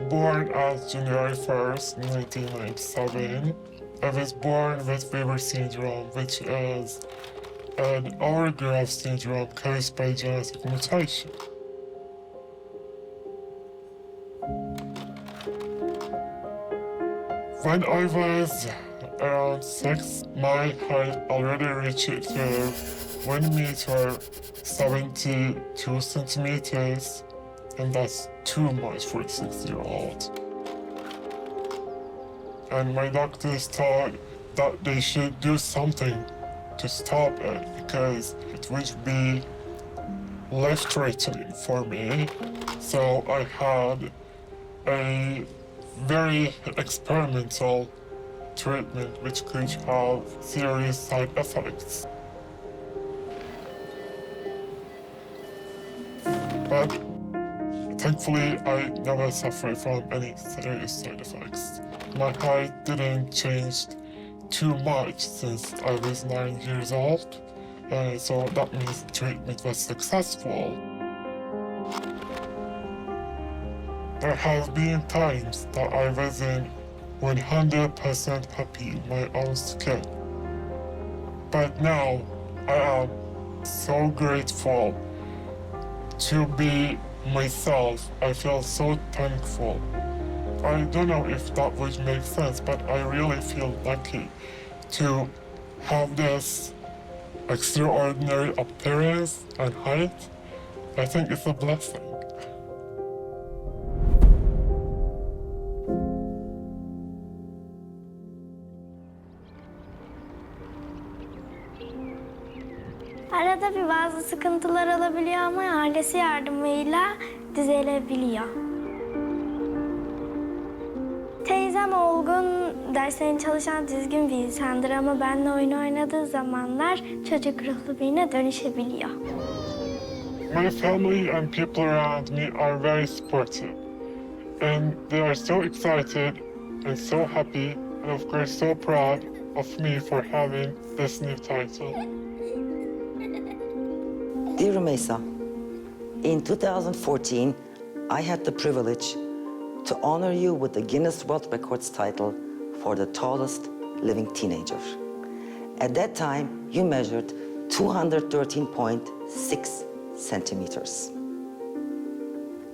born on January 1st, 1997. I was born with Weber syndrome, which is an hourglass syndrome caused by genetic mutation. When I was around 6, my height already reached to 1 meter 72 centimeters, and that's too much for a 6-year-old. And my doctors thought that they should do something to stop it because it would be life-threatening for me. So I had a very experimental treatment which could have serious side effects. But thankfully, I never suffered from any serious side effects. My height didn't change too much since I was 9 years old, so that means the treatment was successful. There have been times that I wasn't 100% happy in my own skin. But now I am so grateful to be myself. I feel so thankful. I don't know if that would make sense, but I really feel lucky to have this extraordinary appearance and height. I think it's a blessing. Arada bir bazı sıkıntılar olabiliyor ama ailesi yardımıyla düzelebiliyor. Teyzem olgun, derslerine çalışan düzgün bir insandır ama benimle oyun oynadığı zamanlar çocuk ruhlu birine dönüşebiliyor. My family and people around me are very supportive, and they are so excited and so happy, and of course so proud of me for having this new title. Dear Rumeysa, in 2014, I had the privilege to honor you with the Guinness World Records title for the tallest living teenager. At that time, you measured 213.6 centimeters.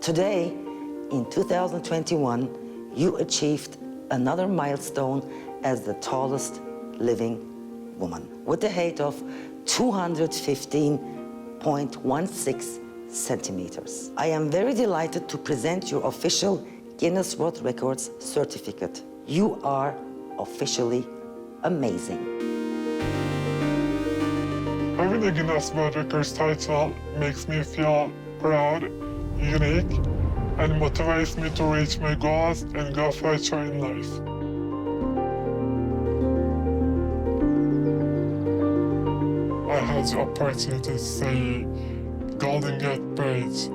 Today, in 2021, you achieved another milestone as the tallest living woman with a height of 215.16 centimeters. I am very delighted to present your official Guinness World Records certificate. You are officially amazing. Having the Guinness World Records title makes me feel proud, unique, and motivates me to reach my goals and go further in life. I had the opportunity to see Golden Gate Bridge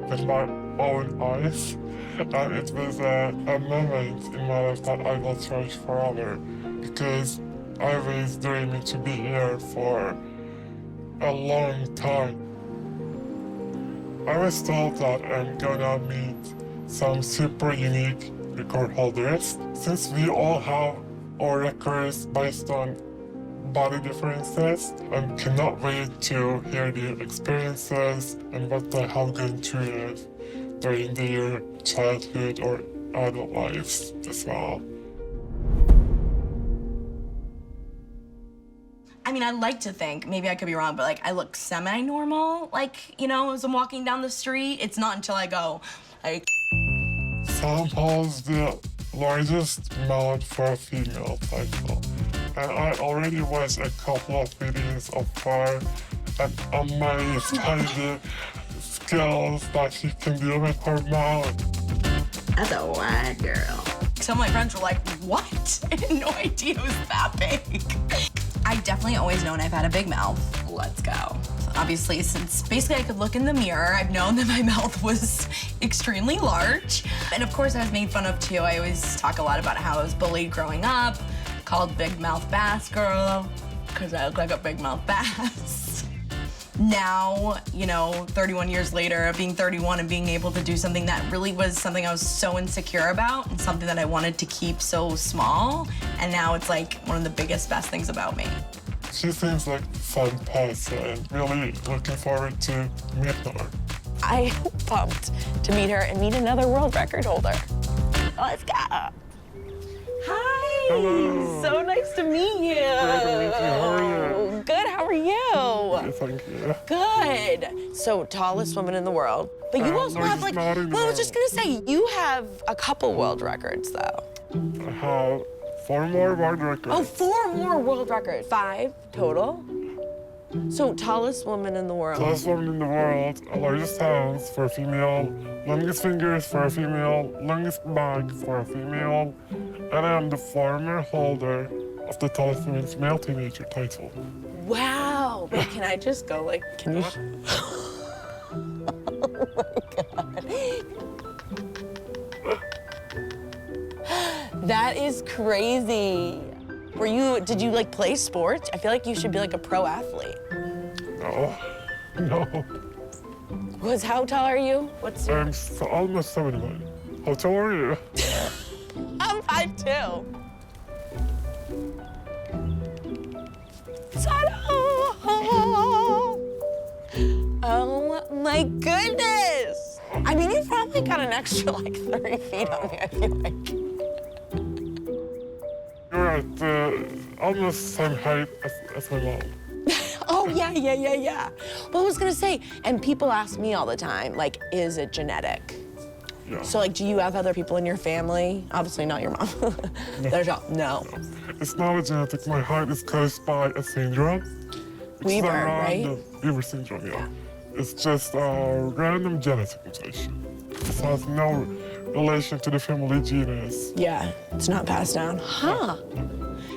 with my own eyes, and it was a moment in my life that I will cherish forever because I was dreaming to be here for a long time. I was told that I'm gonna meet some super unique record holders. Since we all have our records based on body differences, I cannot wait to hear their experiences and what they have gone through during their childhood or adult lives as well. I mean, I like to think, maybe I could be wrong, but like I look semi-normal, like, you know, as I'm walking down the street. It's not until I go, like... Sam holds the largest mouth for a female title. And I already watched a couple of videos of her and amazed by the skills that she can do with her mouth. That's a wide girl. Some of my friends were like, what? I had no idea it was that big. I've definitely always known I've had a big mouth. Let's go. Obviously, since basically I could look in the mirror, I've known that my mouth was extremely large. And of course, I was made fun of too. I always talk a lot about how I was bullied growing up, called big mouth bass girl, because I look like a big mouth bass. now, you know, 31 years later, being 31 and being able to do something that really was something I was so insecure about and something that I wanted to keep so small, and now it's like one of the biggest, best things about me. She seems like a fun person, and really looking forward to meeting her. I'm pumped to meet her and meet another world record holder. Let's go. Hi. Hello. So nice to meet you. Great to meet you. How are you? Good. How are you? Okay, thank you. Good. So tallest woman in the world. But you also no, have just like, not in the well, I was just world. gonna say, you have a couple world records though. I have 4 more world records. Oh, 4 more world records. 5 total. So tallest woman in the world. Tallest woman in the world, largest hands for a female, longest fingers for a female, longest bag for a female, and I am the former holder of the tallest women's male teenager title. Wow. Wait, can I just go like, can you? Oh my God. That is crazy. Did you like play sports? I feel like you should be like a pro athlete. No. Because how tall are you? What's your... I'm almost 71. How tall are you? I'm 5'2". Oh my goodness. I mean, you've probably got an extra like 30 feet on me, I feel like. You're at almost same height as my mom. Oh, yeah. Well, I was gonna say, and people ask me all the time, like, is it genetic? Yeah. So, like, do you have other people in your family? Obviously not your mom. There's no. It's not a genetic. My height is caused by a syndrome. Weaver, It's right? Weaver syndrome, yeah. It's just a random genetic mutation. It has no relation to the family genus. Yeah, it's not passed down. Huh.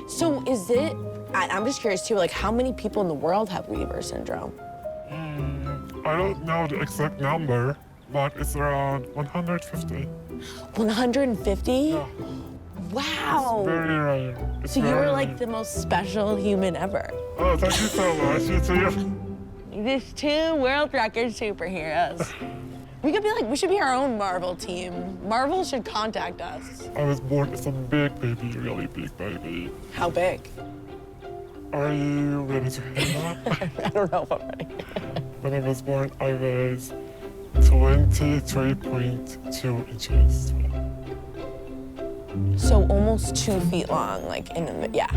So is it, I'm just curious too, like how many people in the world have Weaver syndrome? I don't know the exact number, but it's around 150. 150? Yeah. Wow. Very rare. It's So very you're rare. like the most special human ever. Oh, thank you so much. You too. These 2 world record superheroes. We should be our own Marvel team. Marvel should contact us. I was born as a big baby, really big baby. How big? Are you ready to hear that? I don't know if I'm ready. When I was born, I was 23.2 inches. So almost 2 feet long, like yeah.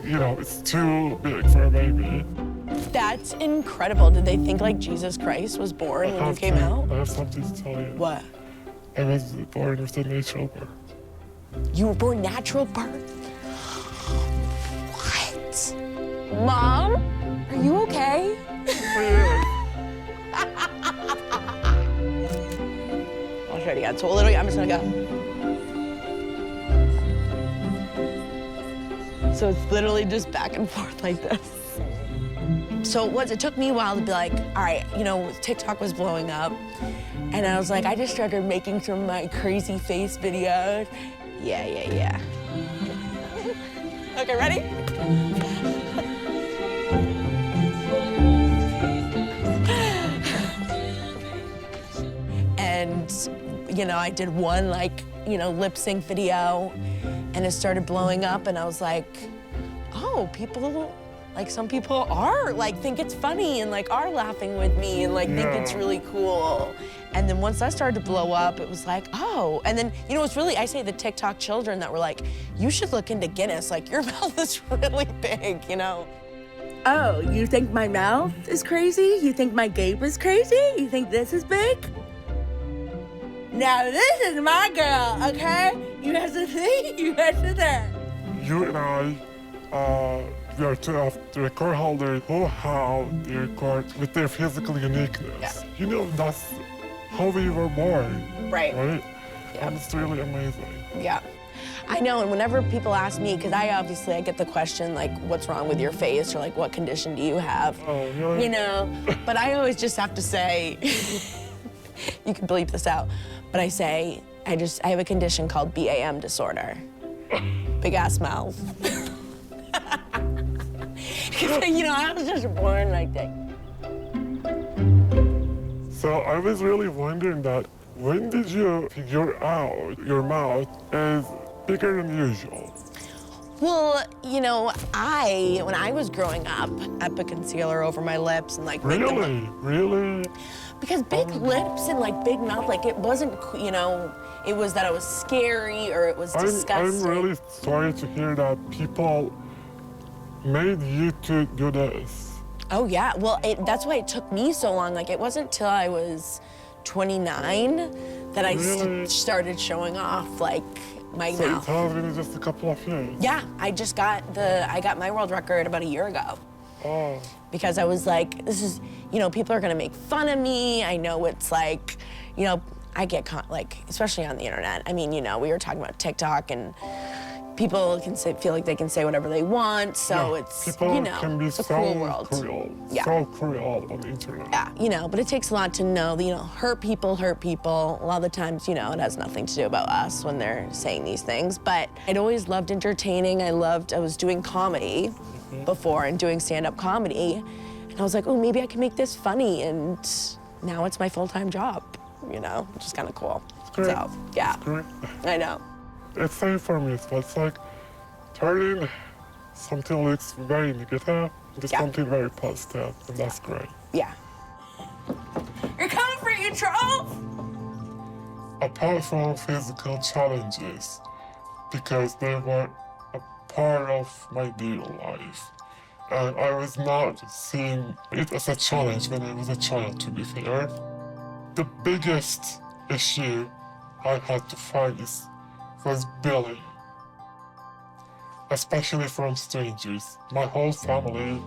You know, it's too big for a baby. That's incredible. Did they think like Jesus Christ was born when you came out? I have something to tell you. What? I was born with a natural birth. You were born natural birth? What? Mom? Are you okay? I'll try it again. So literally, I'm just gonna go. So it's literally just back and forth like this. So it took me a while to be like, all right, you know, TikTok was blowing up. And I was like, I just started making some of my crazy face videos. Yeah. Okay, ready? And, you know, I did one lip sync video and it started blowing up and I was like, oh, some people are think it's funny and are laughing with me and think it's really cool. And then once that started to blow up, it was like, oh. And then, you know, I say the TikTok children that were like, you should look into Guinness, your mouth is really big, you know? Oh, you think my mouth is crazy? You think my gape is crazy? You think this is big? Now this is my girl, okay? You have to think, you have to there. You and I, we are 2 of the record holders who have the record with their physical uniqueness. Yeah. You know, that's how we were born. Right. Right? Yeah. And it's really amazing. Yeah. I know, and whenever people ask me, because I get the question, what's wrong with your face, or what condition do you have? Oh, really? You know, but I always just have to say, you can bleep this out, but I say, I have a condition called BAM disorder. Big ass mouth. You know, I was just born like that. So I was really wondering that when did you figure out your mouth is bigger than usual? Well, you know, when I was growing up, I put concealer over my lips and like make them look, Really? because big lips and like big mouth, like it wasn't, you know, it was that it was scary or it was disgusting. I'm really sorry to hear that people made you to do this. Oh yeah, well, that's why it took me so long. Like it wasn't till I was 29 that I Really? started showing off like my So mouth. it has been just a couple of years. Yeah, I got my world record about a year ago. Oh, Because I was like, this is, you know, people are gonna make fun of me. I know it's like, you know, I get like, especially on the internet. I mean, you know, we were talking about TikTok and people can feel like they can say whatever they want. So yeah. it's, People you know, can be it's a so cruel world. cruel. Yeah. So cruel on the internet. Yeah, you know, but it takes a lot to know that, you know, hurt people. A lot of the times, you know, it has nothing to do about us when they're saying these things. But I'd always loved entertaining. I was doing comedy before and doing stand-up comedy. And I was like, oh, maybe I can make this funny. And now it's my full-time job, you know, which is kind of cool. Great. So, yeah, It's great. I know. It's same for me. So it's like turning something looks very negative into Yeah. something very positive, and that's great. Yeah. You're coming for you, Charles? Apart from physical challenges, because they were a part of my daily life, and I was not seeing it as a challenge when I was a child, to be fair. The biggest issue I had to fight was bullying, especially from strangers. My whole family,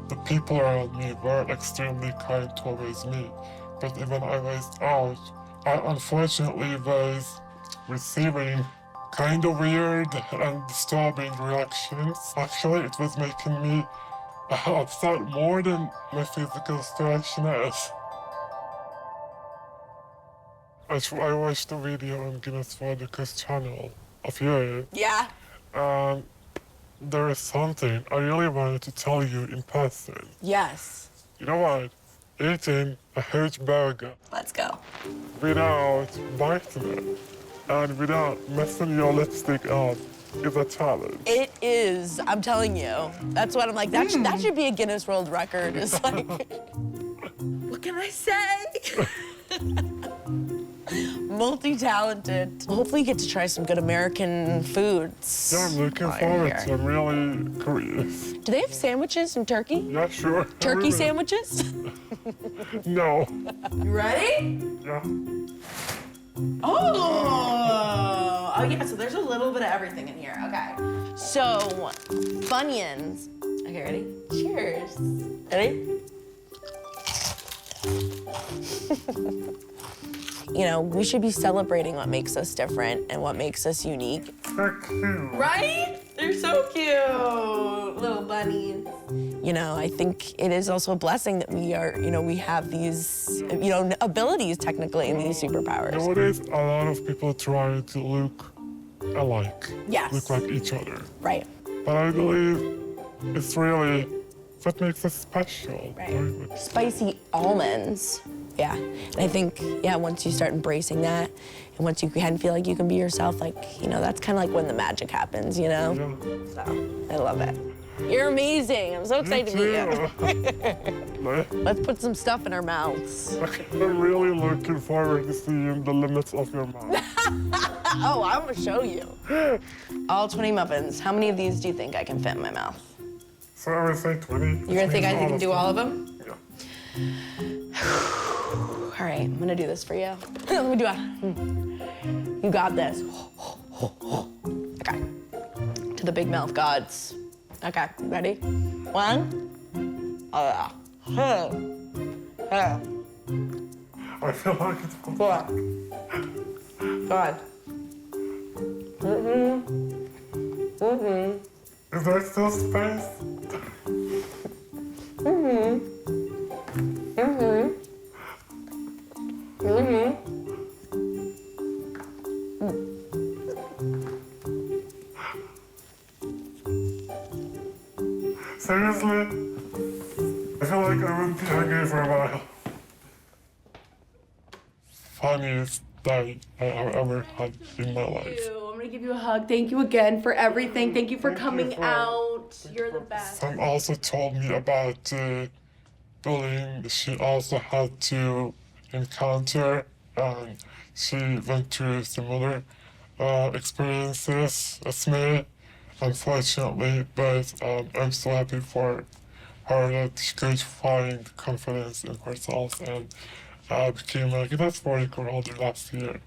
the people around me were extremely kind towards me, but even I was out, I unfortunately was receiving kind of weird and disturbing reactions. Actually, it was making me upset more than my physical situation is. I watched a video on Guinness World Records channel of you, Yeah. and there is something I really wanted to tell you in person. Yes. You know what? Eating a huge burger Let's go. without biting it and without messing your lipstick up is a challenge. It is. I'm telling you. That's what I'm like. That should be a Guinness World Record. It's like, what can I say? Multi-talented. Hopefully you get to try some good American foods. Yeah, I'm looking while you're forward here. to it. I'm really curious. Do they have sandwiches in Turkey? Yeah, sure. Turkey Really? sandwiches? No. You ready? Yeah. Oh! Oh yeah, so there's a little bit of everything in here. Okay. So, Funyuns. Okay, ready? Cheers. Ready? You know, we should be celebrating what makes us different and what makes us unique. They're cute. Right? They're so cute, little bunnies. You know, I think it is also a blessing that we are, you know, we have these, you know, abilities technically and these superpowers. Nowadays, a lot of people try to look alike. Yes. Look like each other. Right. But I believe it's really what makes us special. Right. Spicy almonds. Yeah. And I think, yeah, once you start embracing that, and once you can feel like you can be yourself, like, you know, that's kind of like when the magic happens, you know? Yeah. So, I love it. You're amazing. I'm so excited to meet you. Let's put some stuff in our mouths. I'm really looking forward to seeing the limits of your mouth. Oh, I'm gonna show you. All 20 muffins. How many of these do you think I can fit in my mouth? So I would say 20. You're gonna think I can do all of them? Yeah. All right, I'm gonna do this for you. Let me do it. You got this. Okay. To the big mouth gods. Okay, ready? One. I feel like it's Go on. Go on. Is there still space? Seriously? I feel like I wouldn't be hungry for a while. funniest day I have ever had in my life. I'm gonna give you a hug. Thank you again for everything. Thank you for coming out. You're the best. Sam also told me about bullying she also had to encounter, and she went through similar experiences as me, unfortunately, but I'm so happy for her that she could find confidence in herself and became a Guinness World Records last year.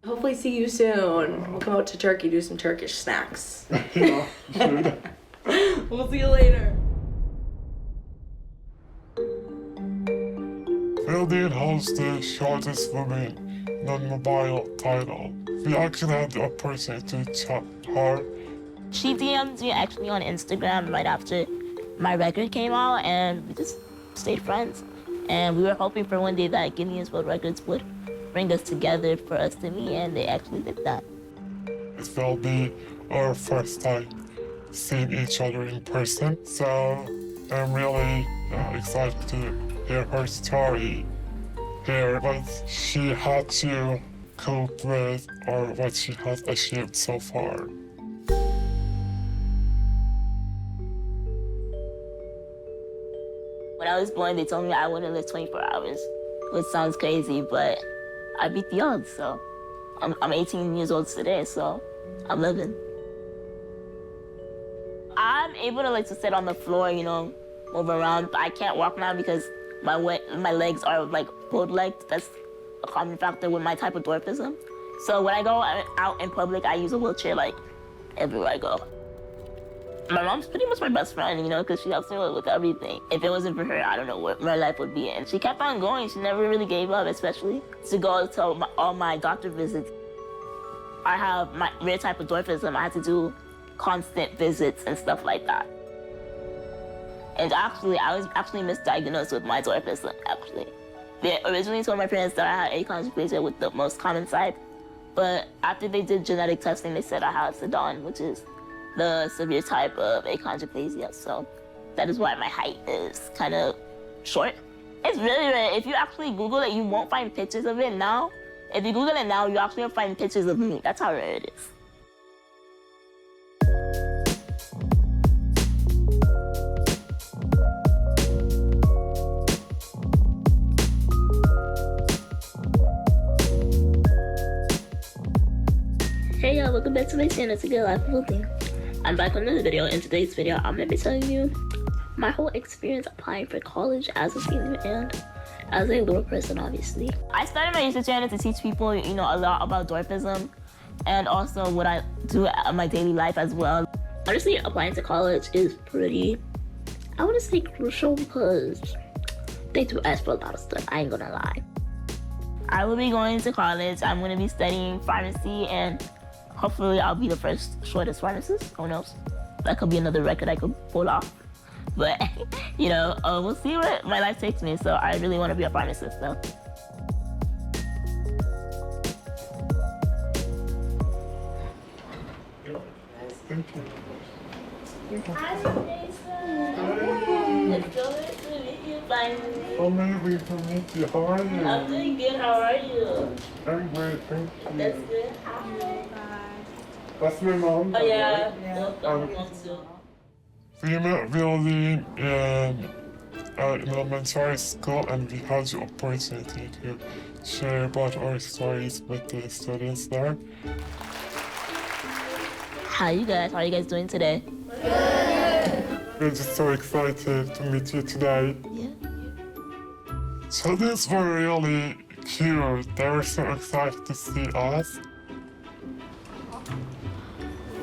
Hopefully see you soon. We'll come out to Turkey, do some Turkish snacks. Yeah, sure. We'll see you later. Fielding holds the shortest woman non-mobile title. We actually had the opportunity to chat her. She DM'd me actually on Instagram right after my record came out, and we just stayed friends. And we were hoping for one day that Guinness World Records would bring us together for us to meet, and they actually did that. It will be our first time seeing each other in person, so I'm really excited to hear her story, hear what she had to cope with or what she has achieved so far. When I was born, they told me I wouldn't live 24 hours, which sounds crazy, but I beat the odds, so I'm 18 years old today, so I'm living. I'm able to sit on the floor, move around, but I can't walk now because my legs are bow-legged. That's a common factor with my type of dwarfism. So when I go out in public, I use a wheelchair everywhere I go. My mom's pretty much my best friend, because she helps me with everything. If it wasn't for her, I don't know where my life would be. And she kept on going. She never really gave up, especially to go to all my doctor visits. I have my rare type of dwarfism. I had to do constant visits and stuff like that. And actually, I was misdiagnosed with my dwarfism, actually. They originally told my parents that I had achondroplasia with the most common type, but after they did genetic testing, they said I had Sedon, which is the severe type of achondroplasia. So that is why my height is kind of short. It's really rare. If you actually Google it, you won't find pictures of it now. If you Google it now, you actually will find pictures of me. That's how rare it is. Hey y'all, welcome back to my channel, to Get Life Building. I'm back with another video. In today's video, I'm gonna be telling you my whole experience applying for college as a female and as a little person, obviously. I started my YouTube channel to teach people, a lot about dwarfism and also what I do in my daily life as well. Honestly, applying to college is pretty, I wouldn't say crucial because they do ask for a lot of stuff, I ain't gonna lie. I will be going to college. I'm gonna be studying pharmacy and hopefully I'll be the first shortest pharmacist. Who knows? That could be another record I could pull off. But, we'll see where my life takes me. So I really want to be a pharmacist, though. Thank you. Hi, Rumeysa. It's so nice to meet you finally. Amazing to meet you. How are you? I'm doing good. How are you? I'm great, thank you. That's good. Hi. That's my mom. Oh, yeah. Welcome, mom, too. We met really in elementary school, and we had the opportunity to share about our stories with the students there. Hi, you guys. How are you guys doing today? We're just so excited to meet you today. Yeah. Students were really cute. They were so excited to see us.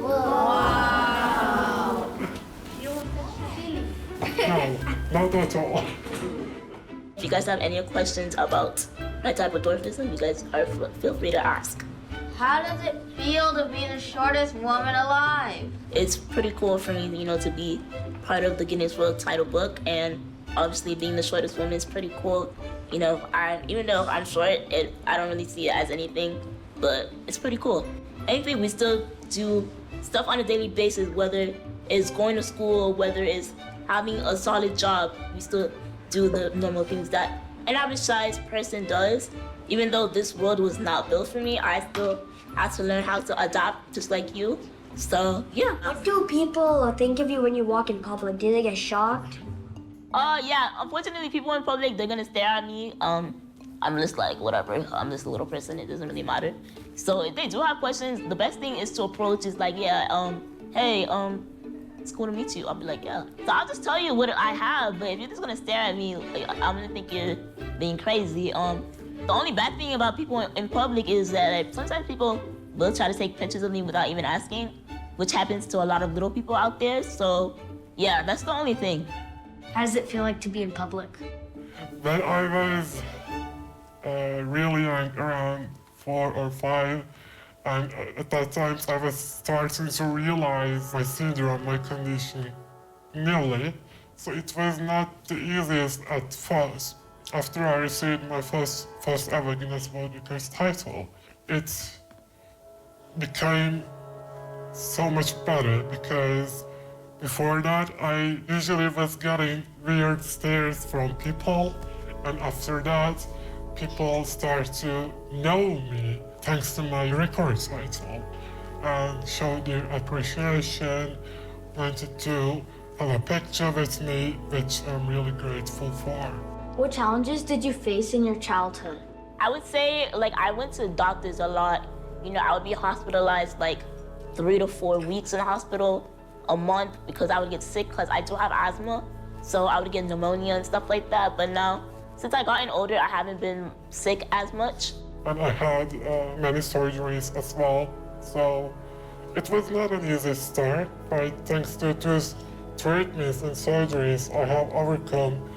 Wow. No, not at all. If you guys have any questions about my type of dwarfism, you guys feel free to ask. How does it feel to be the shortest woman alive? It's pretty cool for me, to be part of the Guinness World title book, and obviously being the shortest woman is pretty cool. Even though I'm short, I don't really see it as anything, but it's pretty cool. Anything, we still do stuff on a daily basis, whether it's going to school, whether it's having a solid job, we still do the normal things that an average-sized person does. Even though this world was not built for me, I still had to learn how to adapt just like you. So, yeah. What do people think of you when you walk in public? Do they get shocked? Yeah, unfortunately, people in public, they're gonna stare at me. I'm just like, whatever, I'm just a little person, it doesn't really matter. So if they do have questions, the best thing is to approach is like, yeah, hey, it's cool to meet you. I'll be like, yeah. So I'll just tell you what I have, but if you're just gonna stare at me, like, I'm gonna think you're being crazy. The only bad thing about people in public is that like, sometimes people will try to take pictures of me without even asking, which happens to a lot of little people out there. So yeah, that's the only thing. How does it feel like to be in public? When I was really young, around 4 or 5, and at that time I was starting to realize my syndrome, my condition, nearly. So it was not the easiest at first. After I received my first ever Guinness World Records title, it became so much better because before that I usually was getting weird stares from people, and after that people start to know me thanks to my record title and show their appreciation, wanted to have a picture with me, which I'm really grateful for. What challenges did you face in your childhood? I would say, like, I went to doctors a lot. You know, I would be hospitalized like 3 to 4 weeks in the hospital, a month, because I would get sick because I do have asthma. So I would get pneumonia and stuff like that. But now, since I gotten older, I haven't been sick as much. And I had many surgeries as well. So it was not an easy start, but thanks to those treatments and surgeries, I have overcome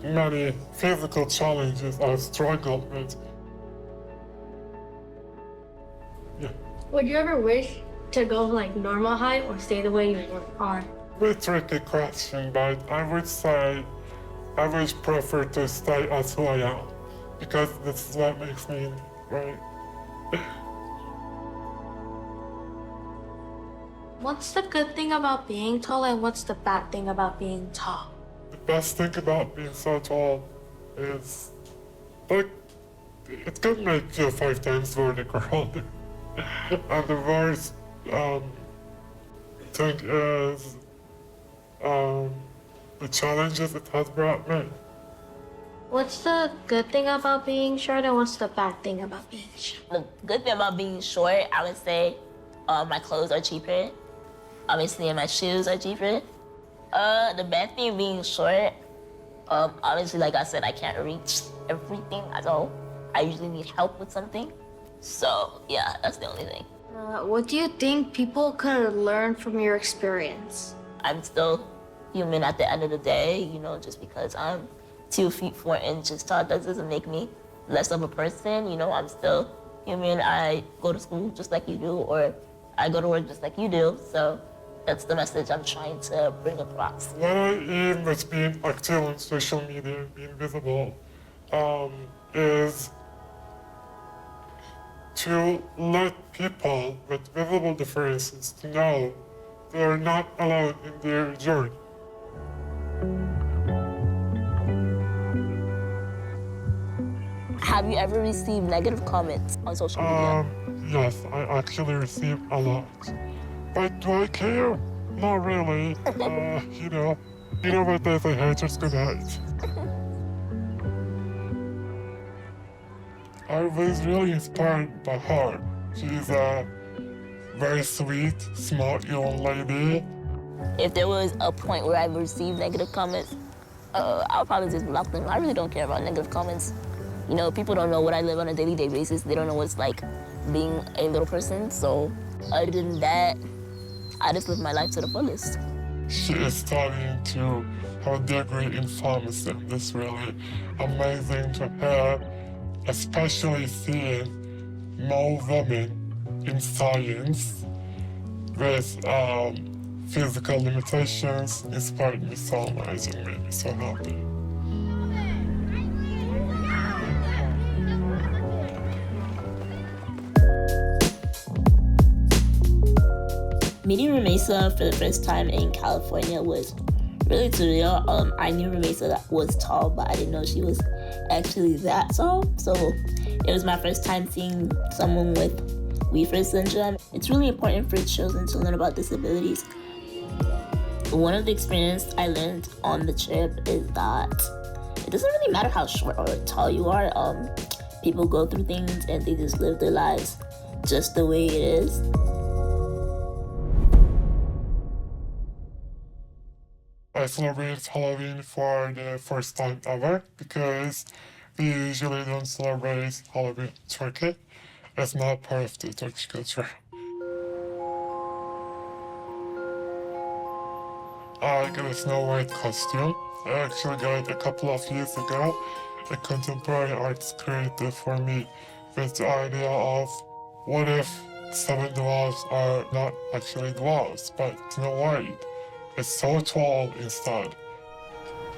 many physical challenges I've struggled with. Yeah. Would you ever wish to go like normal height or stay the way you are? A tricky question, but I would say I would prefer to stay as who I am, because this is what makes me right. What's the good thing about being tall and what's the bad thing about being tall? The best thing about being so tall is, like, it can make you 5 times vertical older. And the worst thing is the challenges it has brought me. What's the good thing about being short and what's the bad thing about being short? The good thing about being short, I would say my clothes are cheaper. Obviously, my shoes are cheaper. The bad thing of being short, obviously, like I said, I can't reach everything at all. I usually need help with something. So, yeah, that's the only thing. What do you think people could learn from your experience? I'm still human at the end of the day, you know, just because I'm 2 feet 4 inches tall, that doesn't make me less of a person. You know, I'm still human. I go to school just like you do, or I go to work just like you do. So that's the message I'm trying to bring across. What I aim with being active on social media, being visible, is to let people with visible differences to know they're not alone in their journey. Have you ever received negative comments on social media? Yes, I actually receive a lot. But do I care? Not really. You know what they say, haters gonna hate. I was really inspired by her. She's a very sweet, smart young lady. If there was a point where I received negative comments, I'll probably just block them. I really don't care about negative comments. You know, people don't know what I live on a daily basis. They don't know what it's like being a little person. So other than that, I just live my life to the fullest. She is studying to have a degree in pharmacy, and it's really amazing to her, especially seeing more women in science with physical limitations inspired me so much and made me so happy. Meeting Rumeysa for the first time in California was really surreal. I knew Rumeysa was tall, but I didn't know she was actually that tall. So it was my first time seeing someone with Weaver syndrome. It's really important for children to learn about disabilities. One of the experiences I learned on the trip is that it doesn't really matter how short or tall you are. People go through things and they just live their lives just the way it is. I celebrated Halloween for the first time ever because we usually don't celebrate Halloween in Turkey. It's not part of the Turkish culture. I got a Snow White costume. I actually got it a couple of years ago. A contemporary artist created for me with the idea of what if 7 dwarves are not actually dwarves, but Snow White. It's so tall instead.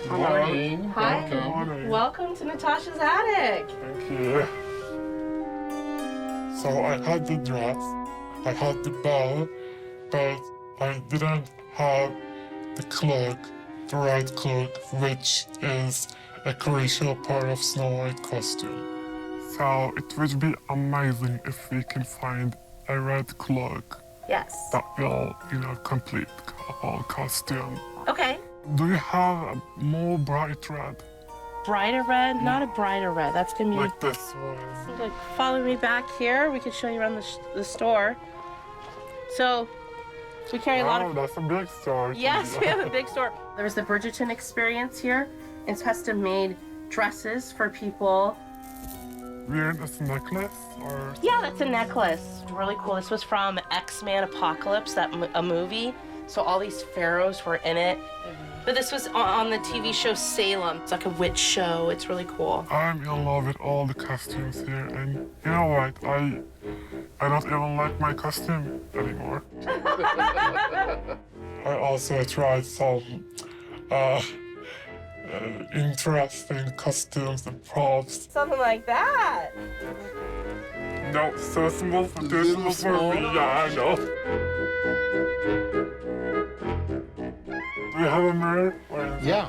Good morning. Hi. Good morning. Welcome to Natasha's attic. Thank you. So I had the dress, I had the bell, but I didn't have the cloak, the right cloak, which is a crucial part of Snow White costume. So it would be amazing if we can find a red cloak. Yes. That will, complete the whole costume. Okay. Do you have a more bright red? Brighter red? Not a brighter red. That's gonna be Like this one. Like, follow me back here. We can show you around the store. So we carry a lot of. That's a big store. Yes, we have a big store. There's the Bridgerton experience here. It's custom-made dresses for people. Wearing this necklace or? Yeah, that's a necklace. Really cool. This was from X-Men Apocalypse, a movie. So all these pharaohs were in it. But this was on the TV show Salem. It's like a witch show. It's really cool. I'm in love with all the costumes here, and you know what? I don't even like my costume anymore. I also tried some interesting costumes and props. Something like that. No, so small for this small for me. Yeah, I know. Do we have a mirror? Yeah.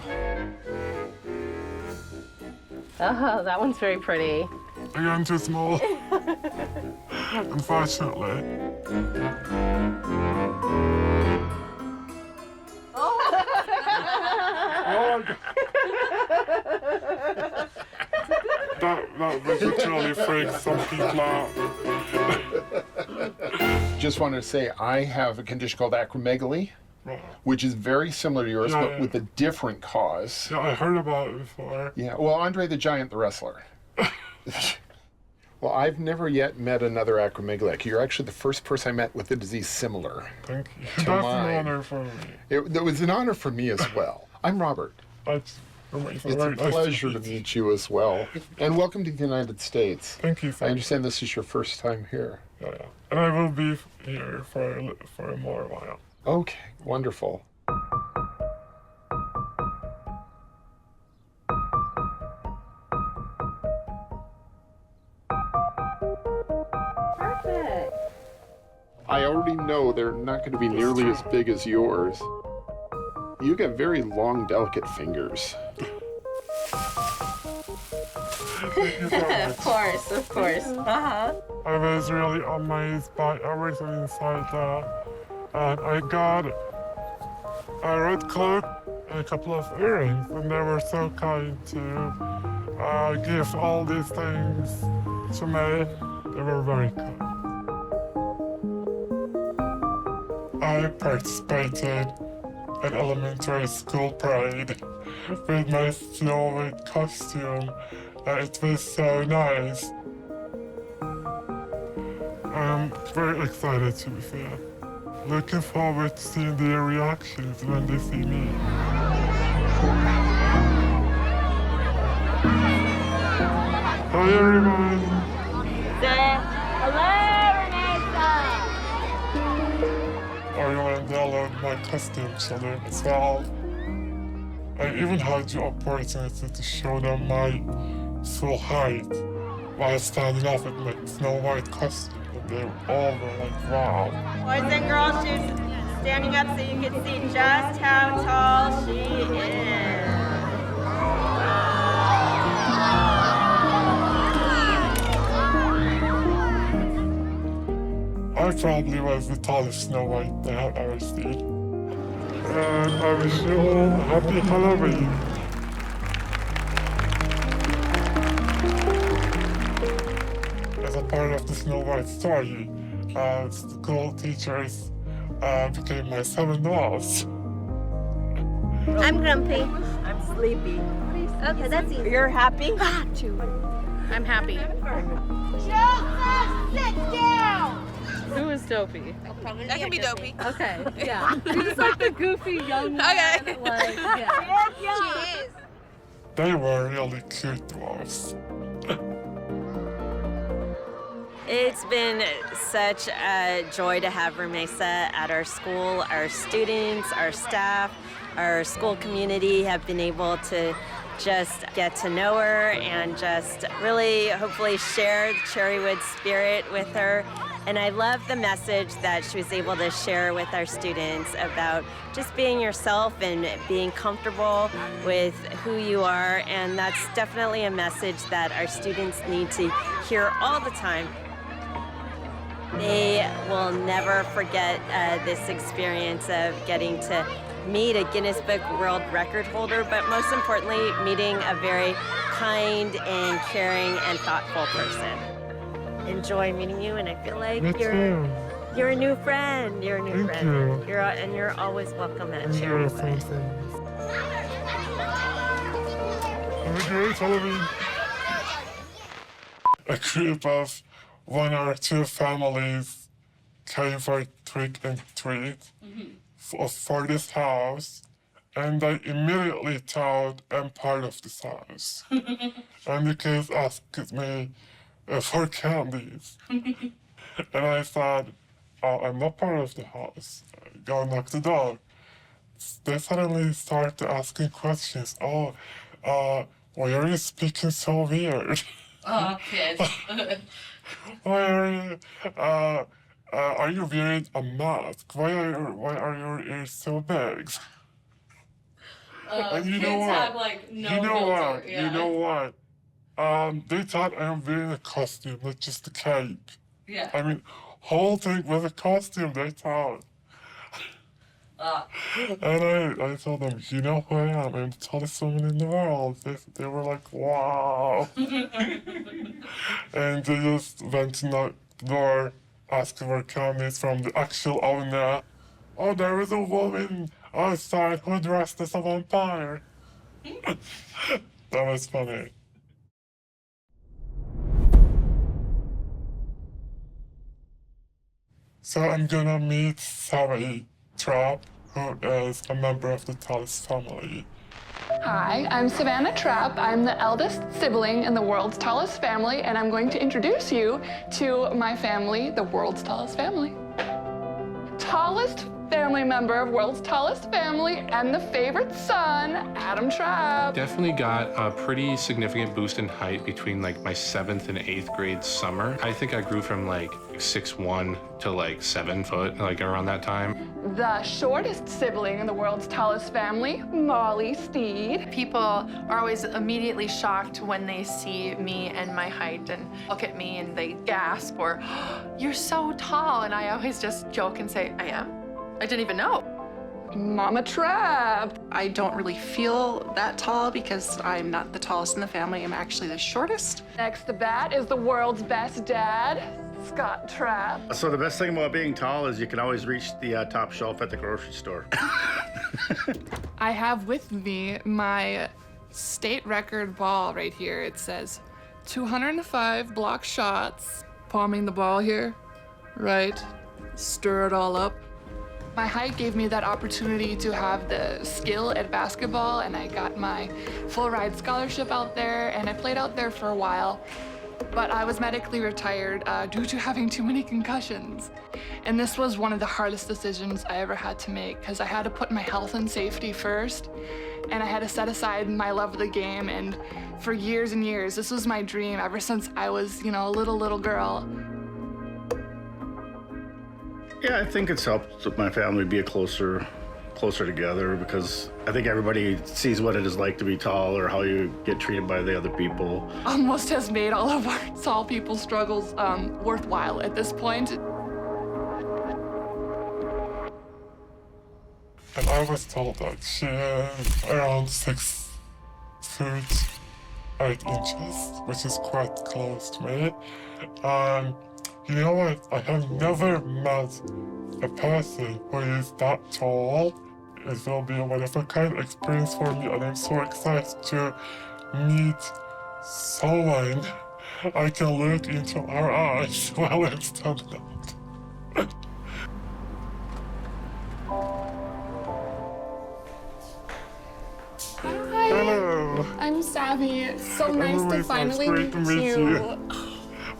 Oh, that one's very pretty. Again, too small. Unfortunately. Oh. That was literally freaked some people out. Just wanted to say I have a condition called acromegaly, which is very similar to yours, but with a different cause. Yeah, I heard about it before. Yeah, well, Andre the Giant, the wrestler. Well, I've never yet met another acromegalic. You're actually the first person I met with a disease similar. Thank you. To That's mine. an honor for me. It was an honor for me as well. I'm Robert. It's a pleasure to meet you as well. And welcome to the United States. Thank you. I understand this is your first time here. Yeah. And I will be here for a more while. Okay, wonderful. Perfect. I already know they're not going to be nearly as big as yours. You got very long, delicate fingers. Thank you so much. Of course. Uh-huh. I was really amazed by everything inside there. And I got a red cloak and a couple of earrings, and they were so kind to give all these things to me. They were very kind. I participated in elementary school parade with my Snow White costume. It was so nice. I'm very excited to be fair. Looking forward to seeing their reactions when they see me. Hi everyone! Say hello, Rumeysa! I will download my costume children as well. I even had the opportunity to show them my full height while standing off with my Snow White costume. And they all were like, wow. Boys and girls, she's standing up so you can see just how tall she I probably was the tallest Snow White they have ever seen. And I wish you all happy Halloween. As a part of the Snow White story, school teachers became my 7 dolls. I'm grumpy. I'm sleepy. Okay, that's easy. You're happy? I'm happy. Joseph, sit down! Who is Dopey? That can be Dopey. Okay, yeah. He's like the goofy young man. Okay. Like, yeah. She is. They were really cute dwarfs. It's been such a joy to have Rumeysa at our school. Our students, our staff, our school community have been able to just get to know her and just really hopefully share the Cherrywood spirit with her. And I love the message that she was able to share with our students about just being yourself and being comfortable with who you are. And that's definitely a message that our students need to hear all the time. They will never forget this experience of getting to meet a Guinness Book World Record holder, but most importantly, meeting a very kind and caring and thoughtful person. Enjoy meeting you, and I feel like you're a new friend. You're a new friend. You're always welcome at Cherrywood. Have a great Halloween. A group of 1 or 2 families came for trick and treat for this house, and they immediately thought I'm part of this house. And the kids asked me for candies. And I said, oh, I'm not part of the house. Go knock the door. They suddenly started asking questions. Oh, why are you speaking so weird? Oh, kids. Why are you wearing a mask? Why are your ears so big? And you know what? Have, like, no you know filter, what? yeah. You know what? They thought I am wearing a costume, not just a cape. Yeah. I mean, whole thing was a costume, they thought. And I told them, you know who I am? I'm the tallest woman in the world. They were like, wow. And they just went to knock the door, asking for candies from the actual owner. Oh, there was a woman outside who dressed as a vampire. That was funny. So I'm gonna meet Sally Trapp, who is a member of the Tallest family. Hi, I'm Savannah Trapp. I'm the eldest sibling in the world's tallest family, and I'm going to introduce you to my family, the world's tallest family. Tallest family member of world's tallest family, and the favorite son, Adam Trapp. Definitely got a pretty significant boost in height between like my 7th and 8th grade summer. I think I grew from like 6'1" to like 7 foot, like around that time. The shortest sibling in the world's tallest family, Molly Steed. People are always immediately shocked when they see me and my height and look at me and they gasp or, oh, you're so tall. And I always just joke and say, I am. I didn't even know. Mama Trapp. I don't really feel that tall because I'm not the tallest in the family. I'm actually the shortest. Next to that is the world's best dad, Scott Trapp. So the best thing about being tall is you can always reach the top shelf at the grocery store. I have with me my state record ball right here. It says 205 block shots. Palming the ball here, right? Stir it all up. My height gave me that opportunity to have the skill at basketball, and I got my full ride scholarship out there, and I played out there for a while. But I was medically retired due to having too many concussions. And this was one of the hardest decisions I ever had to make, because I had to put my health and safety first, and I had to set aside my love of the game. And for years and years, this was my dream ever since I was, a little girl. Yeah, I think it's helped my family be closer together because I think everybody sees what it is like to be tall or how you get treated by the other people. Almost has made all of our tall people struggles worthwhile at this point. And I was told that she is around 6 feet 8 inches, which is quite close to me. You know what? I have never met a person who is that tall. It will be a wonderful kind of experience for me, and I'm so excited to meet someone I can look into our eyes while I'm standing out. Hi. Hello. I'm Savvy. It's so nice to Rumeysa, finally it's great to meet you.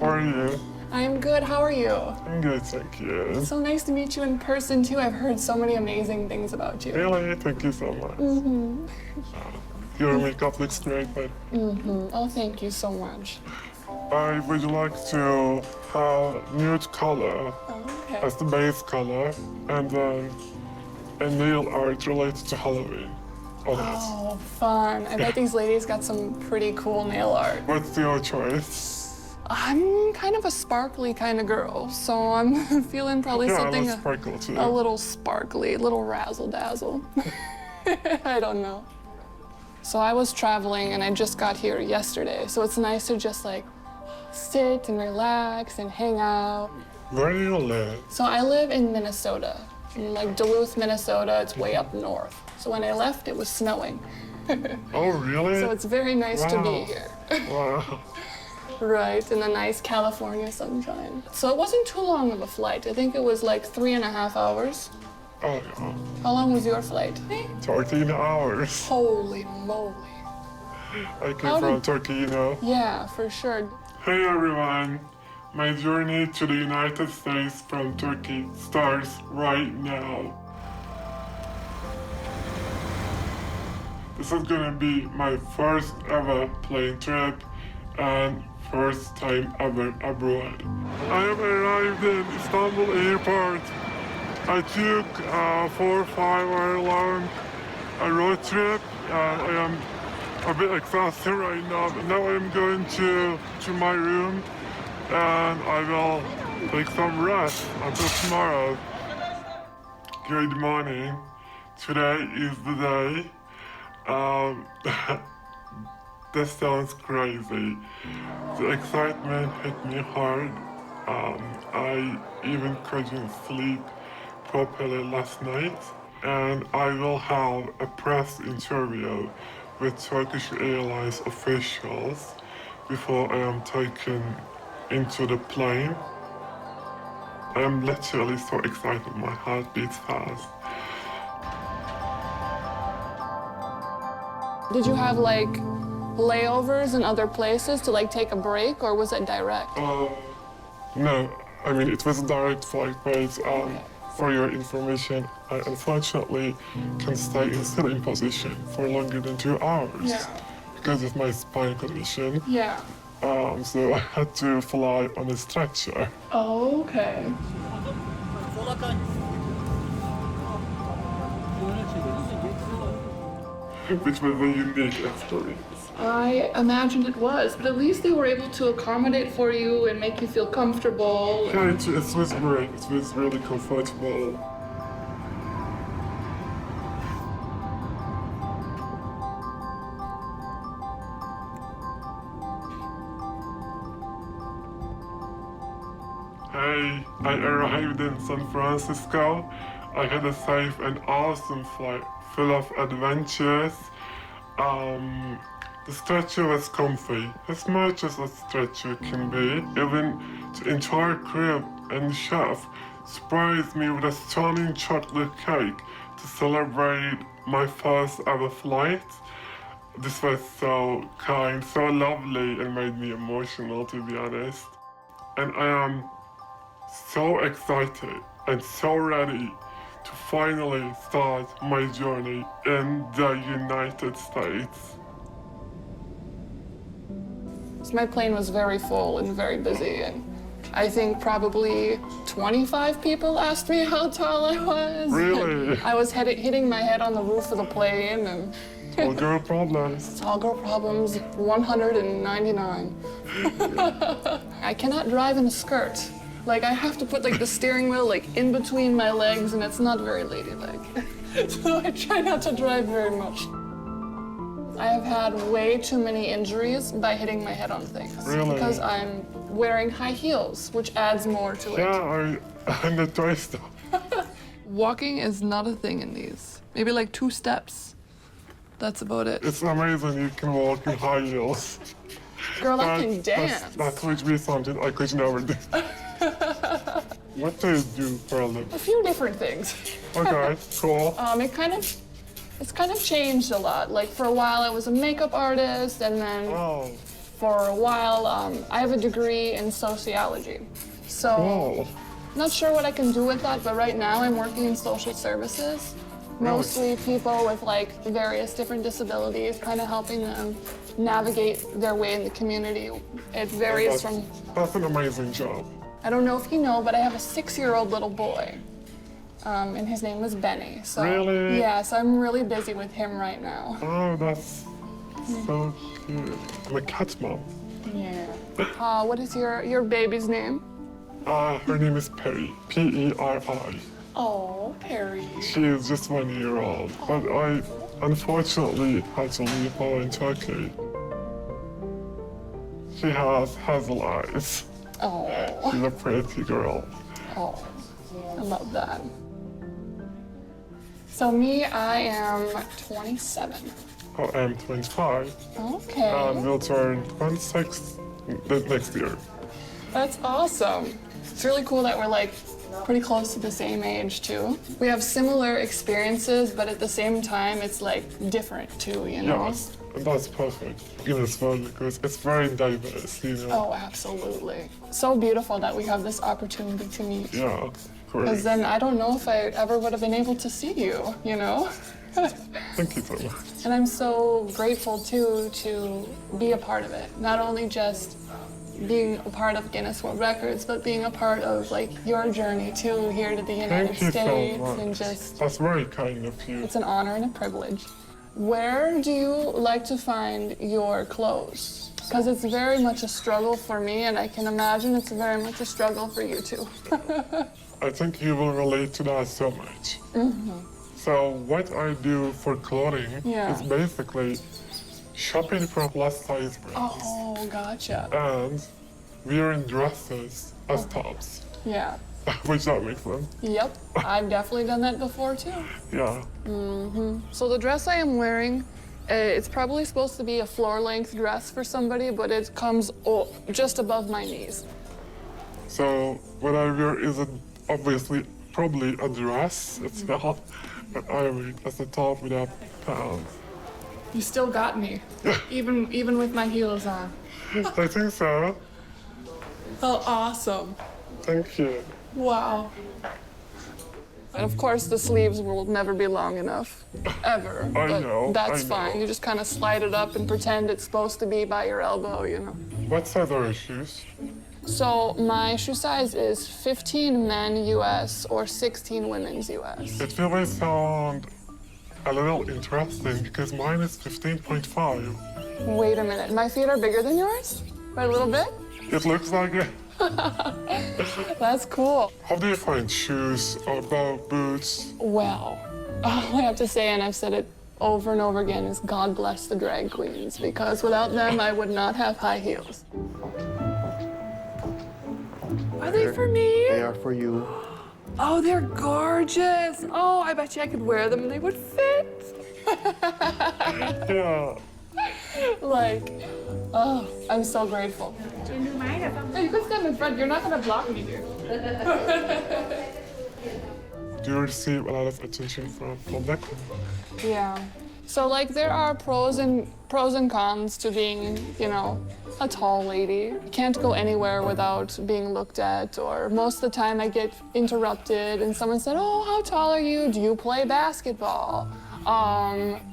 How are you? I'm good. How are you? I'm good, thank you. It's so nice to meet you in person too. I've heard so many amazing things about you. Really? Thank you so much. Mm-hmm. Your makeup looks great, but Mm-hmm. Oh, thank you so much. I would like to have nude color Okay. as the base color, and then a nail art related to Halloween on it. Oh, fun. I bet these ladies got some pretty cool nail art. What's your choice? I'm kind of a sparkly kind of girl, so I'm feeling probably Yeah, I something love sparkle too. a little sparkly, a little razzle-dazzle. I don't know. So I was traveling and I just got here yesterday, so it's nice to just like sit and relax and hang out. Where do you live? So I live in Minnesota, in like Duluth, Minnesota. It's way up north. So when I left, it was snowing. Oh, really? So it's very nice to be Wow. here. Wow. Right, in the nice California sunshine. So it wasn't too long of a flight. I think it was like 3.5 hours. Oh, yeah. How long was your flight? 13 hours. Holy moly. I came How from did- Turkey, you know. Yeah, for sure. Hey everyone. My journey to the United States from Turkey starts right now. This is gonna be my first ever plane trip and first time ever abroad. I have arrived in Istanbul airport. I took a 4 or 5 hour long road trip. I am a bit exhausted right now, but now I'm going to my room and I will take some rest until tomorrow. Good morning. Today is the day. This sounds crazy. The excitement hit me hard. I even couldn't sleep properly last night. And I will have a press interview with Turkish Airlines officials before I am taken into the plane. I am literally so excited, my heart beats fast. Did you have like layovers in other places to like take a break, or was it direct? No, I mean, it was a direct flight, but for your information, I unfortunately can stay in sitting position for longer than 2 hours Yeah. because of my spine condition. Yeah. So I had to fly on a stretcher. Oh, okay. Which was a unique experience. I imagined it was, but at least they were able to accommodate for you and make you feel comfortable. Yeah, it was great. It was really comfortable. Hey, I arrived in San Francisco. I had a safe and awesome flight full of adventures. The stretcher was comfy, as much as a stretcher can be. Even the entire crib and chef surprised me with a stunning chocolate cake to celebrate my first ever flight. This was so kind, so lovely, and made me emotional, to be honest. And I am so excited and so ready to finally start my journey in the United States. So my plane was very full and very busy, and I think probably 25 people asked me how tall I was. Really? I was hitting my head on the roof of the plane, and All girl problems. Tall girl problems 199. I cannot drive in a skirt. Like, I have to put like the steering wheel like in between my legs, and it's not very ladylike. So I try not to drive very much. I have had way too many injuries by hitting my head on things. Really? Because I'm wearing high heels, which adds more to it. Yeah, I'm the toy store. Walking is not a thing in these. Maybe like 2 steps. That's about it. It's amazing you can walk in high heels. Girl, I can dance. That would be something I could never do. What do you do for a living? A few different things. Okay, cool. It's kind of changed a lot. Like for a while I was a makeup artist, and then for a while I have a degree in sociology. So not sure what I can do with that, but right now I'm working in social services. Mostly people with like various different disabilities, kind of helping them navigate their way in the community. It varies from... That's an amazing job. I don't know if you know, but I have a 6-year-old little boy. And his name is Benny. So, really? Yeah, so I'm really busy with him right now. Oh, that's so cute. I'm a cat mom. Yeah. What is your baby's name? Her name is Perry. P-E-R-I. Oh, Perry. She is just 1 year old, but I unfortunately had to leave her in Turkey. She has hazel eyes. Oh. She's a pretty girl. Oh, I love that. So me, I am 27. Oh, I'm 25. Okay. And we'll turn 26 next year. That's awesome. It's really cool that we're like pretty close to the same age too. We have similar experiences, but at the same time, it's like different too, you know? Yes, and that's perfect. Guinness World Records, it's very diverse, you know? Oh, absolutely. So beautiful that we have this opportunity to meet. Yeah, great. Because then I don't know if I ever would have been able to see you, you know? Thank you so much. And I'm so grateful too to be a part of it. Not only just being a part of Guinness World Records, but being a part of like your journey too here to the United States, and just that's very kind of you. It's an honor and a privilege. Where do you like to find your clothes? Because it's very much a struggle for me, and I can imagine it's very much a struggle for you too. I think you will relate to that so much. So what I do for clothing is basically shopping for plus size brands. Oh, gotcha. And wearing dresses as tops. Yeah. Which that makes sense. Yep, I've definitely done that before too. Yeah. So the dress I am wearing, it's probably supposed to be a floor-length dress for somebody, but it comes just above my knees. So what I wear is obviously probably a dress itself, but I wear it as a top without pants. You still got me, even with my heels on. I think so. Oh, awesome. Thank you. Wow. And of course, the sleeves will never be long enough, ever. I But know, that's I know. fine. You just kind of slide it up and pretend it's supposed to be by your elbow, you know. What size are your shoes? So my shoe size is 15 men US or 16 women's US. It really sounds a little interesting because mine is 15.5. Wait a minute, my feet are bigger than yours? By a little bit? It looks like it. That's cool. How do you find shoes or boots? Well, all I have to say, and I've said it over and over again, is God bless the drag queens, because without them, I would not have high heels. Are they for me? They are for you. Oh, they're gorgeous. Oh, I bet you I could wear them and they would fit. Yeah. Like, oh, I'm so grateful. Hey, you can stand in front. You're not going to block me, dude. Do you receive a lot of attention from public? Yeah. So like there are pros and cons to being, you know, a tall lady. You can't go anywhere without being looked at, or most of the time I get interrupted and someone said, "Oh, how tall are you? Do you play basketball?"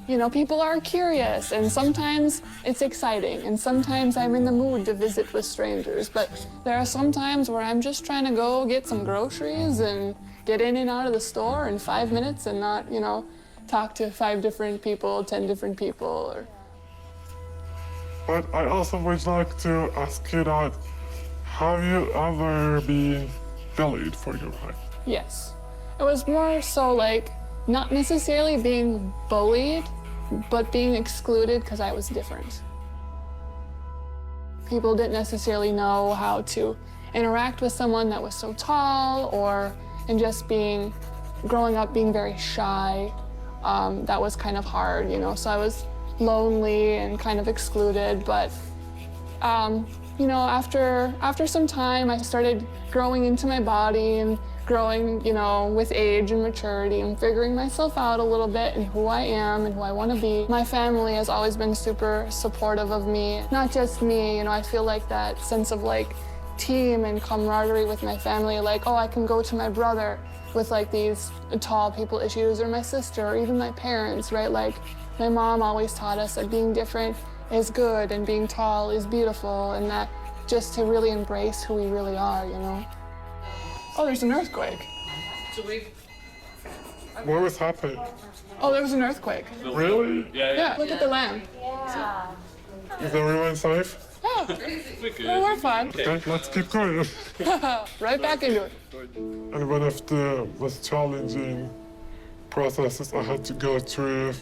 You know, people are curious, and sometimes it's exciting, and sometimes I'm in the mood to visit with strangers, but there are some times where I'm just trying to go get some groceries and get in and out of the store in 5 minutes and not, you know, talk to 5 different people, 10 different people. But I also would like to ask you that, have you ever been bullied for your height? Yes. It was more so like not necessarily being bullied, but being excluded because I was different. People didn't necessarily know how to interact with someone that was so tall, and just growing up being very shy, that was kind of hard, you know, so I was lonely and kind of excluded, but you know, after some time, I started growing into my body and growing, you know, with age and maturity and figuring myself out a little bit and who I am and who I want to be. My family has always been super supportive of me, not just me, you know, I feel like that sense of like team and camaraderie with my family, like, oh, I can go to my brother with like these tall people issues, or my sister, or even my parents, right? Like, my mom always taught us that being different is good and being tall is beautiful, and that just to really embrace who we really are, you know? Oh, there's an earthquake. What was happening? Oh, there was an earthquake. Really? Yeah, look at the lamp. Is everyone safe? Yeah, we're fine. Okay, let's keep going. Right back into it. And one of the most challenging processes I had to go through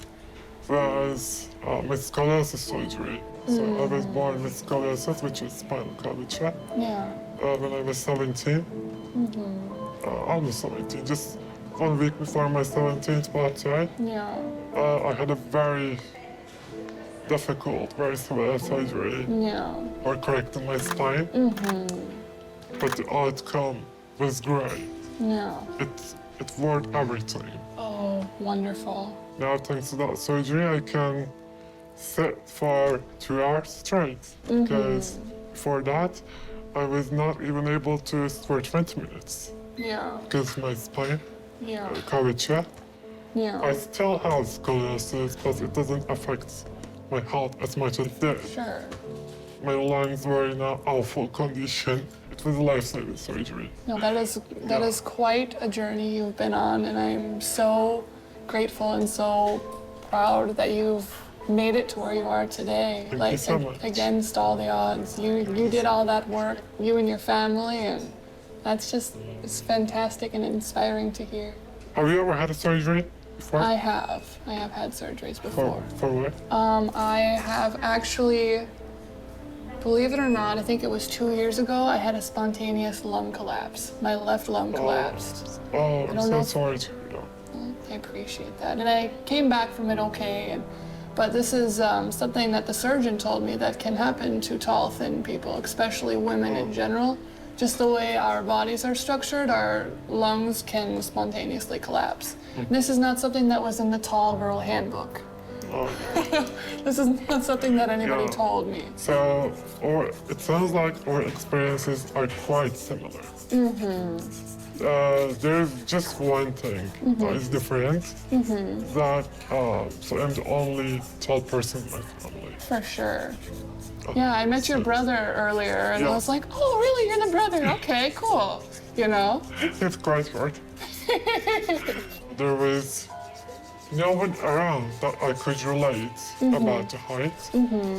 was my scoliosis surgery. So I was born with scoliosis, which is spinal curvature. Yeah. When I was 17, almost 17, just 1 week before my 17th birthday. Yeah. I had a very difficult, very severe surgery for correcting my spine. But the outcome was great. Yeah. It worked everything. Oh, wonderful. Now, thanks to that surgery, I can sit for 2 hours straight. Because before that, I was not even able to sit for 20 minutes. Yeah. Because my spine, Yeah. curvature. Yeah. I still have scoliosis, but it doesn't affect my health as much as it did. Sure. My lungs were in an awful condition. It was a life-saving surgery. No, that is quite a journey you've been on, and I'm so grateful and so proud that you've made it to where you are today. Thank you so much. Against all the odds. You did all that work, you and your family, and it's fantastic and inspiring to hear. Have you ever had a surgery before? I have had surgeries before. For what? I have actually, believe it or not, I think it was 2 years ago, I had a spontaneous lung collapse. My left lung collapsed. Oh, I'm so sorry to hear that. I appreciate that. And I came back from it okay. But this is something that the surgeon told me that can happen to tall, thin people, especially women in general. Just the way our bodies are structured, our lungs can spontaneously collapse. This is not something that was in the tall girl handbook. This is not something that anybody told me. So, it sounds like our experiences are quite similar. There's just one thing that is different. That, so I'm the only tall person in my family. For sure. Yeah, I met your brother earlier, and I was like, oh, really? You're the brother? Okay, cool. You know? It's quite hard. There was no one around that I could relate about the height.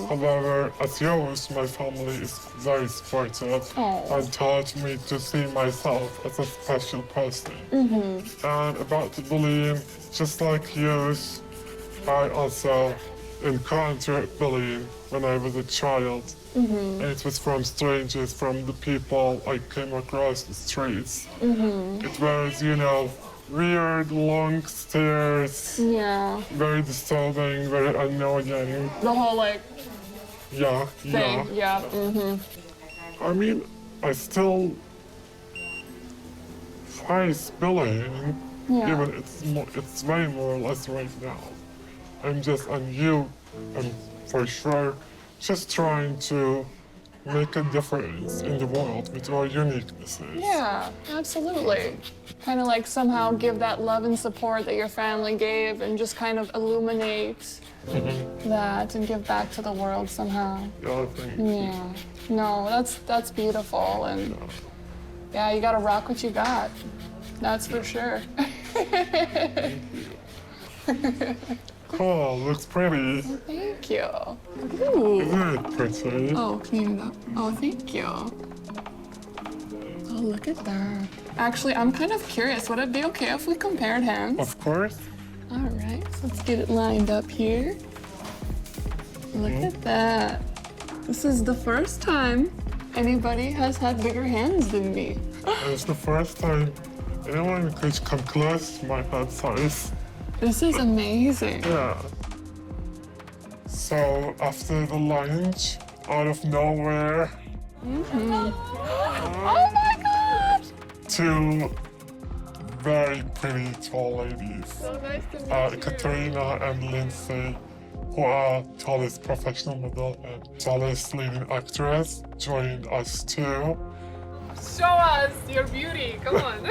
However, as yours, my family is very supportive and taught me to see myself as a special person. And about the bullying, just like yours, I also encountered bullying when I was a child. And it was from strangers, from the people I came across the streets. It was, you know, weird, long stairs. Yeah. Very disturbing, very annoying. The whole, like, thing. Yeah. I mean, I still face bullying, even it's way more or less right now. I'm for sure just trying to make a difference in the world with our uniquenesses. Yeah, absolutely. Kind of like somehow give that love and support that your family gave and just kind of illuminate that and give back to the world somehow. Yeah, thank you. Yeah. No, that's beautiful, and yeah, you gotta rock what you got. That's for sure. Cool, looks pretty. Thank you. Isn't it pretty? Oh, clean it up. Oh, thank you. Oh, look at that. Actually, I'm kind of curious. Would it be okay if we compared hands? Of course. All right, so let's get it lined up here. Look at that. This is the first time anybody has had bigger hands than me. It's the first time anyone could come close to my hand size. This is amazing. Yeah. So after the lunch, out of nowhere, Oh my God! two very pretty tall ladies, So nice to meet you. Katerina and Lindsay, who are tallest professional model and tallest leading actress, joined us too. Show us your beauty. Come on.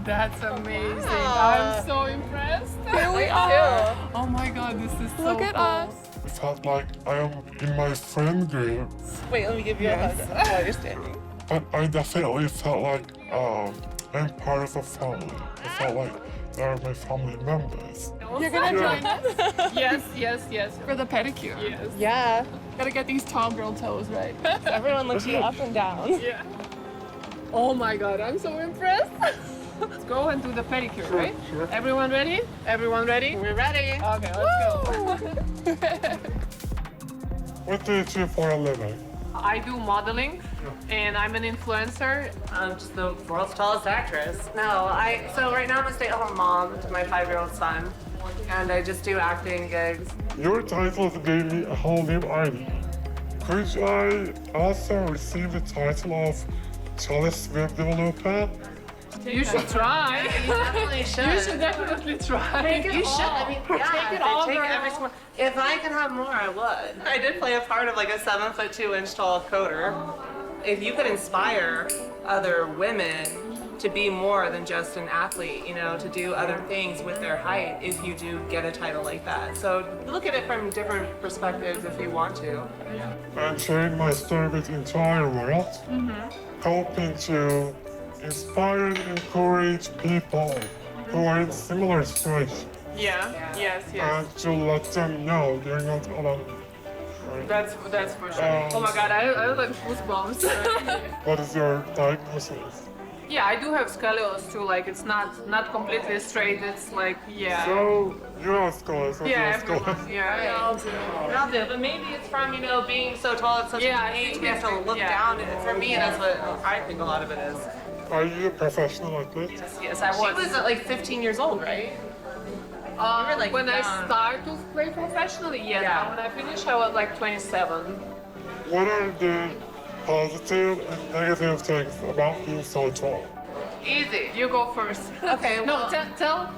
That's amazing. I'm so impressed. Here we are. Oh my God, this is so Look at us. I felt like I am in my friend group, Wait, let me give you a hug while you're standing. but I definitely felt like I'm part of a family. I felt like they're my family members. You're gonna join us? Yes. For the pedicure. Yes. Yeah. Gotta get these tall girl toes right. Everyone looks you up and down. Yeah. Oh my God, I'm so impressed. Let's go and do the pedicure, right? Sure. Everyone ready? Everyone ready? We're ready. Okay, let's go. What do you do for a living? I do modeling, and I'm an influencer. I'm just the world's tallest actress. So right now I'm a stay-at-home mom to my 5-year-old son, and I just do acting gigs. Your titles gave me a whole new idea. Could I also receive the title of tallest web developer? You should try. You definitely should. You should definitely try. You should. I mean, Take it all, girl. every single. If I could have more, I would. I did play a part of like a 7'2" tall coder. If you could inspire other women to be more than just an athlete, you know, to do other things with their height, if you do get a title like that. So look at it from different perspectives if you want to. I'm sharing my story with the entire world, hoping to inspire and encourage people who are in similar situations. Yeah. Yes. And to let them know they're not alone. Right? That's for sure. Oh my God, I like goosebumps. What is your diagnosis? Yeah, I do have scoliosis too. Like it's not completely straight. It's like So you have scholars. I'll do. But maybe it's from, you know, being so tall at such an age, we have to look down. And for me, that's what I think a lot of it is. Are you a professional athlete? Yes, I was. She was like 15 years old, right? When I started to play professionally, yeah. When I finished, I was like 27. What are the positive and negative things about being so tall? Easy. You go first. Okay. No, tell.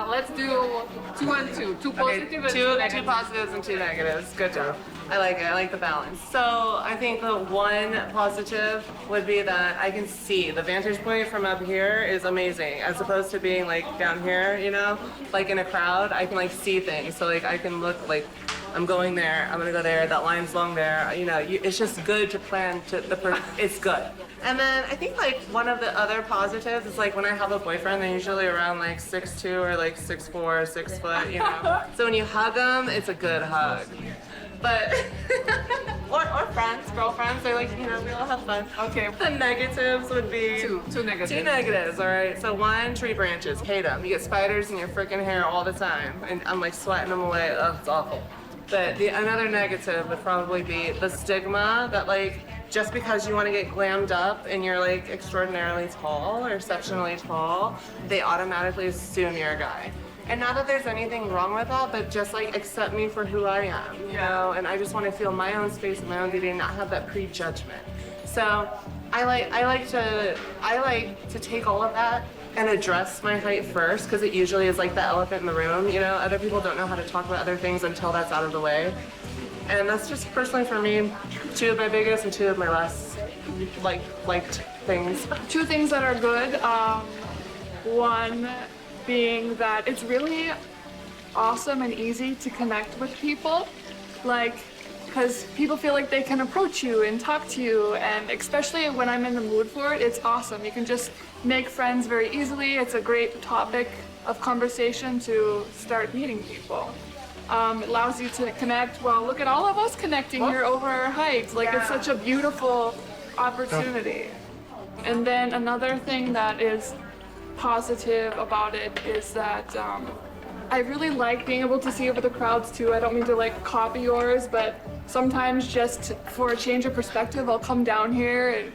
Let's do 2 and 2. Two positive and two negative. 2 positives and 2 negatives. Good job. I like it. I like the balance. So I think the one positive would be that I can see the vantage point from up here is amazing, as opposed to being like down here, you know, like in a crowd. I can like see things. So like I can look like I'm going there. I'm gonna go there. That line's long there. You know, it's just good to plan to it's good. And then I think like one of the other positives is like when I have a boyfriend, they're usually around like 6'2" or like 6'4", 6 foot, you know. So when you hug them, it's a good hug. But or friends, girlfriends, they're like, you know, we all have fun. Okay. The negatives would be two negatives. 2 negatives, all right. So 1, tree branches, hate them. You get spiders in your freaking hair all the time, and I'm like sweating them away. Oh, it's awful. But another negative would probably be the stigma that like just because you want to get glammed up and you're like extraordinarily tall or exceptionally tall, they automatically assume you're a guy. And not that there's anything wrong with that, but just like accept me for who I am, you know? And I just want to feel my own space and my own beauty and not have that prejudgment. So I like to take all of that and address my height first, because it usually is like the elephant in the room, you know? Other people don't know how to talk about other things until that's out of the way. And that's just personally for me, 2 of my biggest and 2 of my less liked things. 2 things that are good. One being that it's really awesome and easy to connect with people, like, because people feel like they can approach you and talk to you, and especially when I'm in the mood for it, it's awesome. You can just make friends very easily. It's a great topic of conversation to start meeting people. It allows you to connect. Well, look at all of us connecting here over our height. Like, it's such a beautiful opportunity. And then another thing that is positive about it is that I really like being able to see over the crowds too. I don't mean to like copy yours, but sometimes just for a change of perspective, I'll come down here and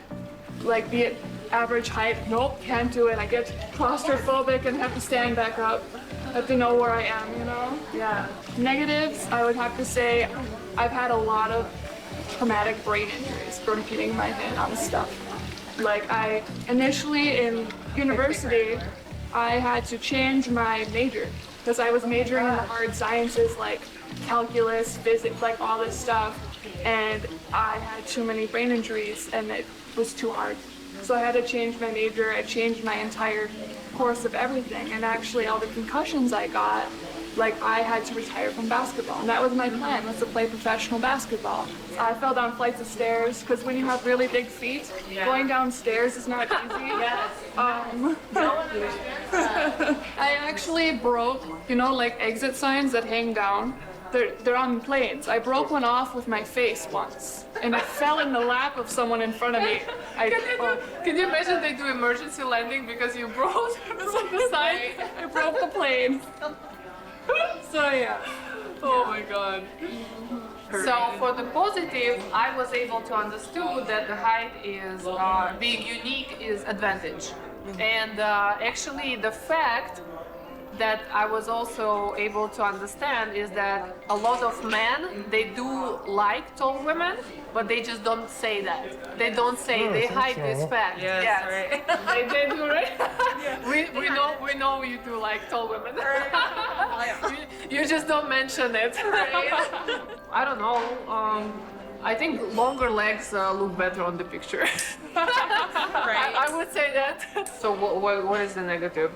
like be at average height. Nope, can't do it. I get claustrophobic and have to stand back up. I have to know where I am, you know? Yeah. Negatives, I would have to say I've had a lot of traumatic brain injuries from hitting my head on stuff. Like initially in university, I had to change my major because I was majoring in the hard sciences like calculus, physics, like all this stuff. And I had too many brain injuries and it was too hard. So I had to change my major. I changed my entire course of everything. And actually all the concussions I got, like I had to retire from basketball. And that was my plan, was to play professional basketball. I fell down flights of stairs because when you have really big feet, going downstairs is not easy. I actually broke, you know, like exit signs that hang down. They're on planes. I broke one off with my face once, and I fell in the lap of someone in front of me. Can you imagine they do emergency landing because you broke the side? I broke the plane. So yeah. Oh my god. So for the positive, I was able to understand that the height is being unique is advantage, and actually the fact that I was also able to understand is that a lot of men, they do like tall women, but they just don't say that. They don't say, they hide this fact. Yes. Right. they do, right? We know you do like tall women. you just don't mention it. I don't know. I think longer legs look better on the picture. Right. I would say that. So what is the negative?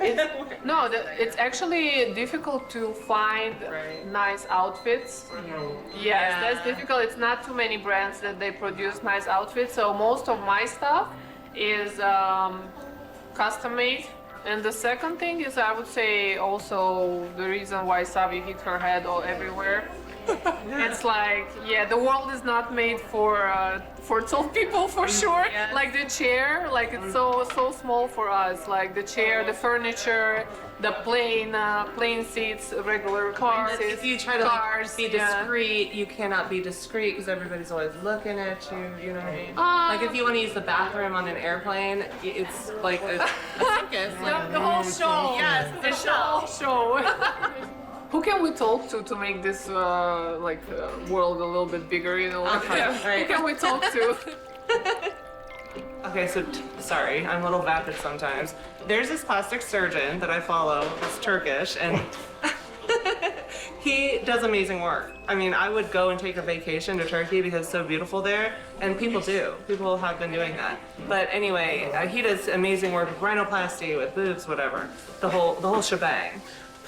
It's actually difficult to find nice outfits. Yes, that's difficult. It's not too many brands that they produce nice outfits. So most of my stuff is custom made. And the second thing is, I would say also the reason why Savi hit her head all everywhere. It's like, the world is not made for tall people for sure. Yes. Like the chair, like it's so small for us. Like the chair, the furniture, the plane seats, regular cars. If you try to like, be discreet, you cannot be discreet because everybody's always looking at you. You know what I mean? Like if you want to use the bathroom on an airplane, it's like a circus. The whole show. Yes, the whole show. Who can we talk to make this world a little bit bigger, you know? Right. Who can we talk to? Okay, so sorry, I'm a little vapid sometimes. There's this plastic surgeon that I follow, it's Turkish, and he does amazing work. I mean, I would go and take a vacation to Turkey because it's so beautiful there, and people do. People have been doing that. But anyway, he does amazing work with rhinoplasty, with boobs, whatever, the whole shebang.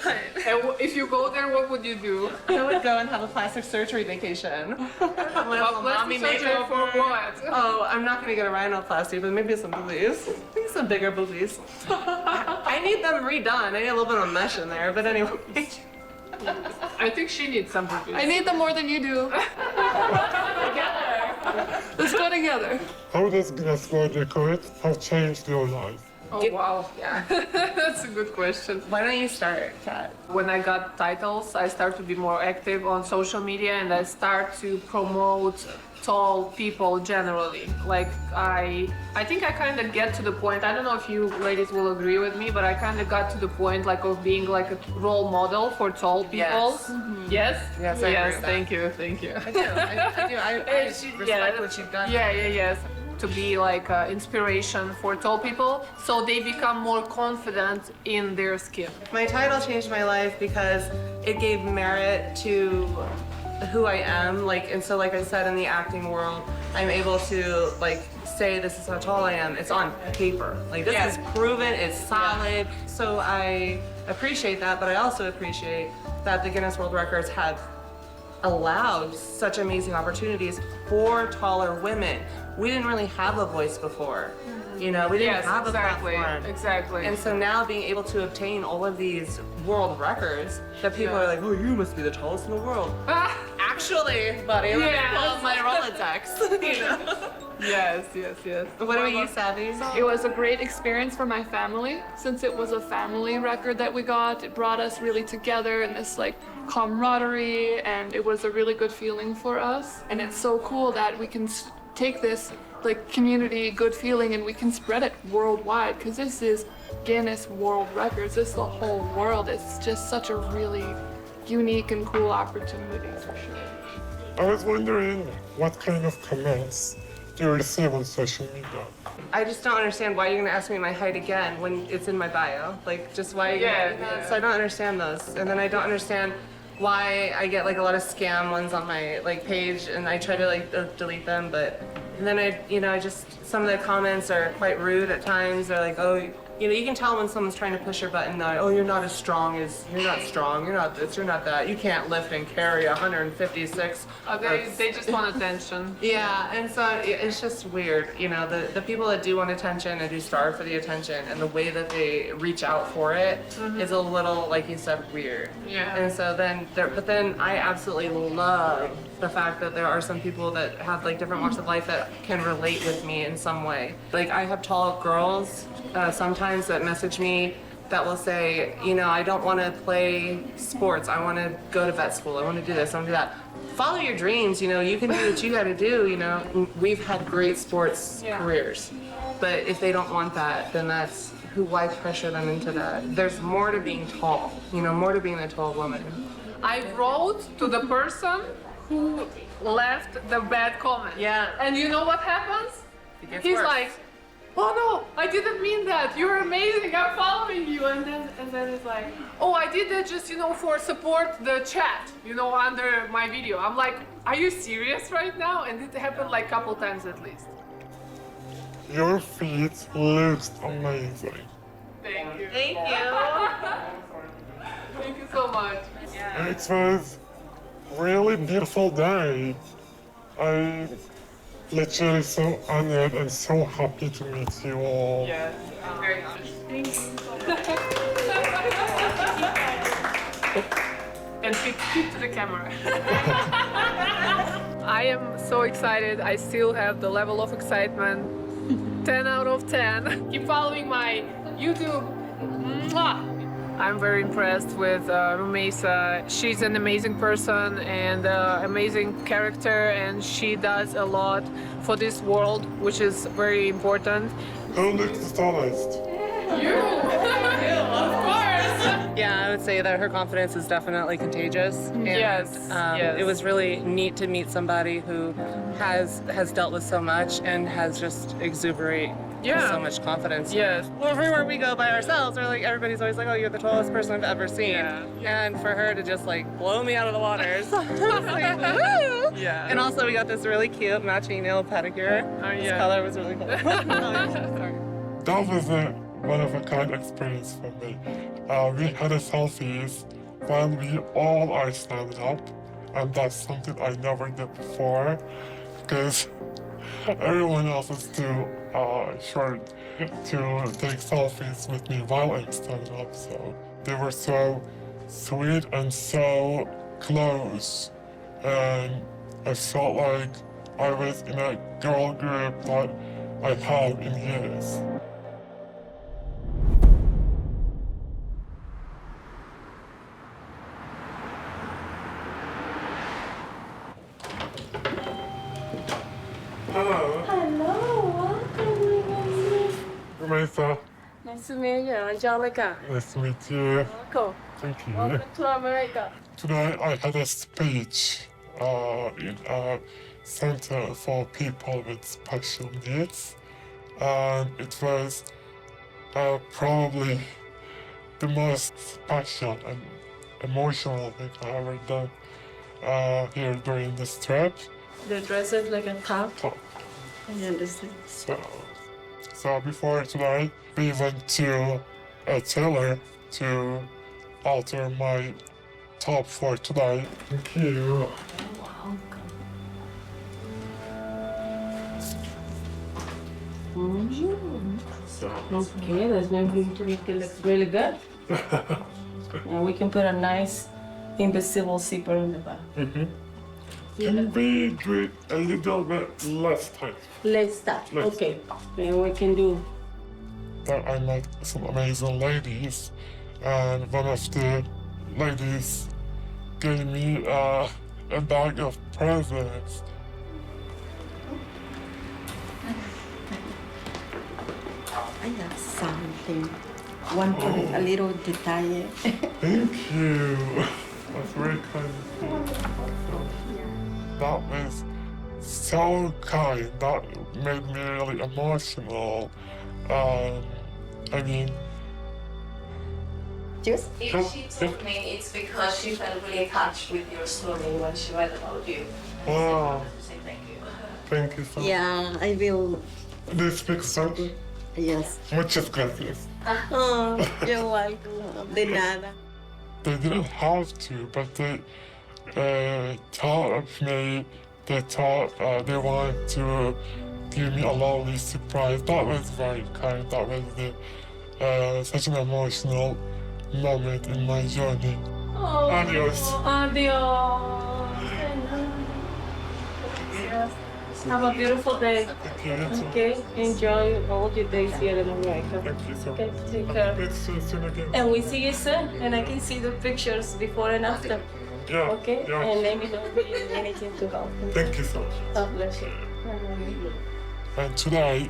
And if you go there, what would you do? I would go and have a plastic surgery vacation. Plastic surgery for what? Oh, I'm not gonna get a rhinoplasty, but maybe some boobies. Maybe some bigger boobies. I need them redone. I need a little bit of mesh in there, but anyway. I think she needs some boobies. I need them more than you do. Together. Let's go together. How does Guinness World Records have changed your life? Oh, wow. Yeah. That's a good question. Why don't you start, Kat? When I got titles, I started to be more active on social media and I start to promote tall people generally. Like I think I kind of get to the point, I don't know if you ladies will agree with me, but I kind of got to the point like of being like a role model for tall people. Yes. Mm-hmm. Yes? Yes, I agree with that. Thank you, thank you. I do. I respect what you've done. Yes. To be like inspiration for tall people, so they become more confident in their skin. My title changed my life because it gave merit to who I am, and so like I said, in the acting world, I'm able to say this is how tall I am. It's on paper. This is proven, it's solid. So I appreciate that, but I also appreciate that the Guinness World Records have allowed such amazing opportunities for taller women. We didn't really have a voice before. You know, we didn't have a platform. Exactly. And so now being able to obtain all of these world records that people are like, oh, you must be the tallest in the world. Actually, buddy, let me pull up my Rolodex. You know? Yes. What about you, Savvy? It was a great experience for my family. Since it was a family record that we got, it brought us really together in this like camaraderie, and it was a really good feeling for us. And it's so cool that we can take this like community good feeling and we can spread it worldwide, because this is Guinness World Records. This is the whole world. It's just such a really unique and cool opportunity for sure. I was wondering what kind of comments do you receive on social media? I just don't understand why you're gonna ask me my height again when it's in my bio. Like, just why? So I don't understand those, and then I don't understand why I get like a lot of scam ones on my like page, and I try to like delete them, but and then I just some of the comments are quite rude at times. They're like, oh, you can tell when someone's trying to push your button. Oh, you're not as strong as you're not strong. You're not this. You're not that. You can't lift and carry 156. They just want attention. Yeah, and so it's just weird. The people that do want attention and do starve for the attention, and the way that they reach out for it is a little, like you said, weird. Yeah. And so then I absolutely love the fact that there are some people that have like different walks of life that can relate with me in some way. Like I have tall girls sometimes that message me that will say, I don't want to play sports. I want to go to vet school. I want to do this. I want to do that. Follow your dreams. You can do what you got to do. We've had great sports careers, but if they don't want that, then why pressure them into that? There's more to being tall. More to being a tall woman. I wrote to the person who left the bad comment. Yeah. And you know what happens? He's worse. like, oh no, I didn't mean that. You're amazing. I'm following you. And then it's like, oh, I did that just, for support the chat, under my video. I'm like, are you serious right now? And it happened like a couple times at least. Your feet looks amazing. Thank you. Thank you. Thank you so much. It was really beautiful day. I'm literally so honored and so happy to meet you all. Yes, I'm very honored. Thank you. And speak to the camera. I am so excited. I still have the level of excitement. 10 out of 10. Keep following my YouTube. Mwah! I'm very impressed with Rumeysa. She's an amazing person and amazing character, and she does a lot for this world, which is very important. Who looks the tallest? You! Of course! Yeah, I would say that her confidence is definitely contagious. And, Yes. It was really neat to meet somebody who has dealt with so much and has just exuberate with so much confidence. Yes. Well, everywhere we go by ourselves, everybody's always like, oh, you're the tallest person I've ever seen. Yeah. And for her to just blow me out of the waters. I was like, woo! Yeah. And also we got this really cute matching nail pedicure. This color was really cool. That was a one-of-a-kind experience for me. We had a selfies when we all are standing up, and that's something I never did before, because everyone else is too short to take selfies with me while I'm standing up. So they were so sweet and so close, and I felt like I was in a girl group that I have in years. Hello. Hello, welcome. Rumeysa, Nice to meet you, Angelica. nice to meet you. Welcome. Thank you. Welcome to America. Today I had a speech in a center for people with special needs, and it was probably the most special and emotional thing I ever done here during this trip. The dress is like a top. I understand. So before tonight, we went to a tailor to alter my top for today. Thank you. Okay, that's maybe it looks really good. And we can put a nice invisible zipper in the back. Can we do it a little bit less time? Let's start. Let's Okay. Then we can do. That I met some amazing ladies, and one of the ladies gave me a bag of presents. I have something. One for a little detail. Thank you. That's very kind of you. That was so kind. That made me really emotional. I mean, Just? If she told me it's because she felt really touched with your story when she read about you. wow. Say thank you. Thank you so much. Yeah, I will. Do you speak Spanish? Yes. Muchas gracias. Oh, you're welcome. De nada. They didn't have to, but they thought of me. They thought they wanted to give me a lovely surprise. That was very kind. That was such an emotional moment in my journey. Oh, Adios. Adios. Have a beautiful day. Okay, enjoy all your days here in America. Thank you so Okay, much. take care. Let's see you soon again. And we see you soon, and I can see the pictures before and after. Yeah. Okay, yeah. and let me know if you need anything to help. Thank you so much. God bless you. And today,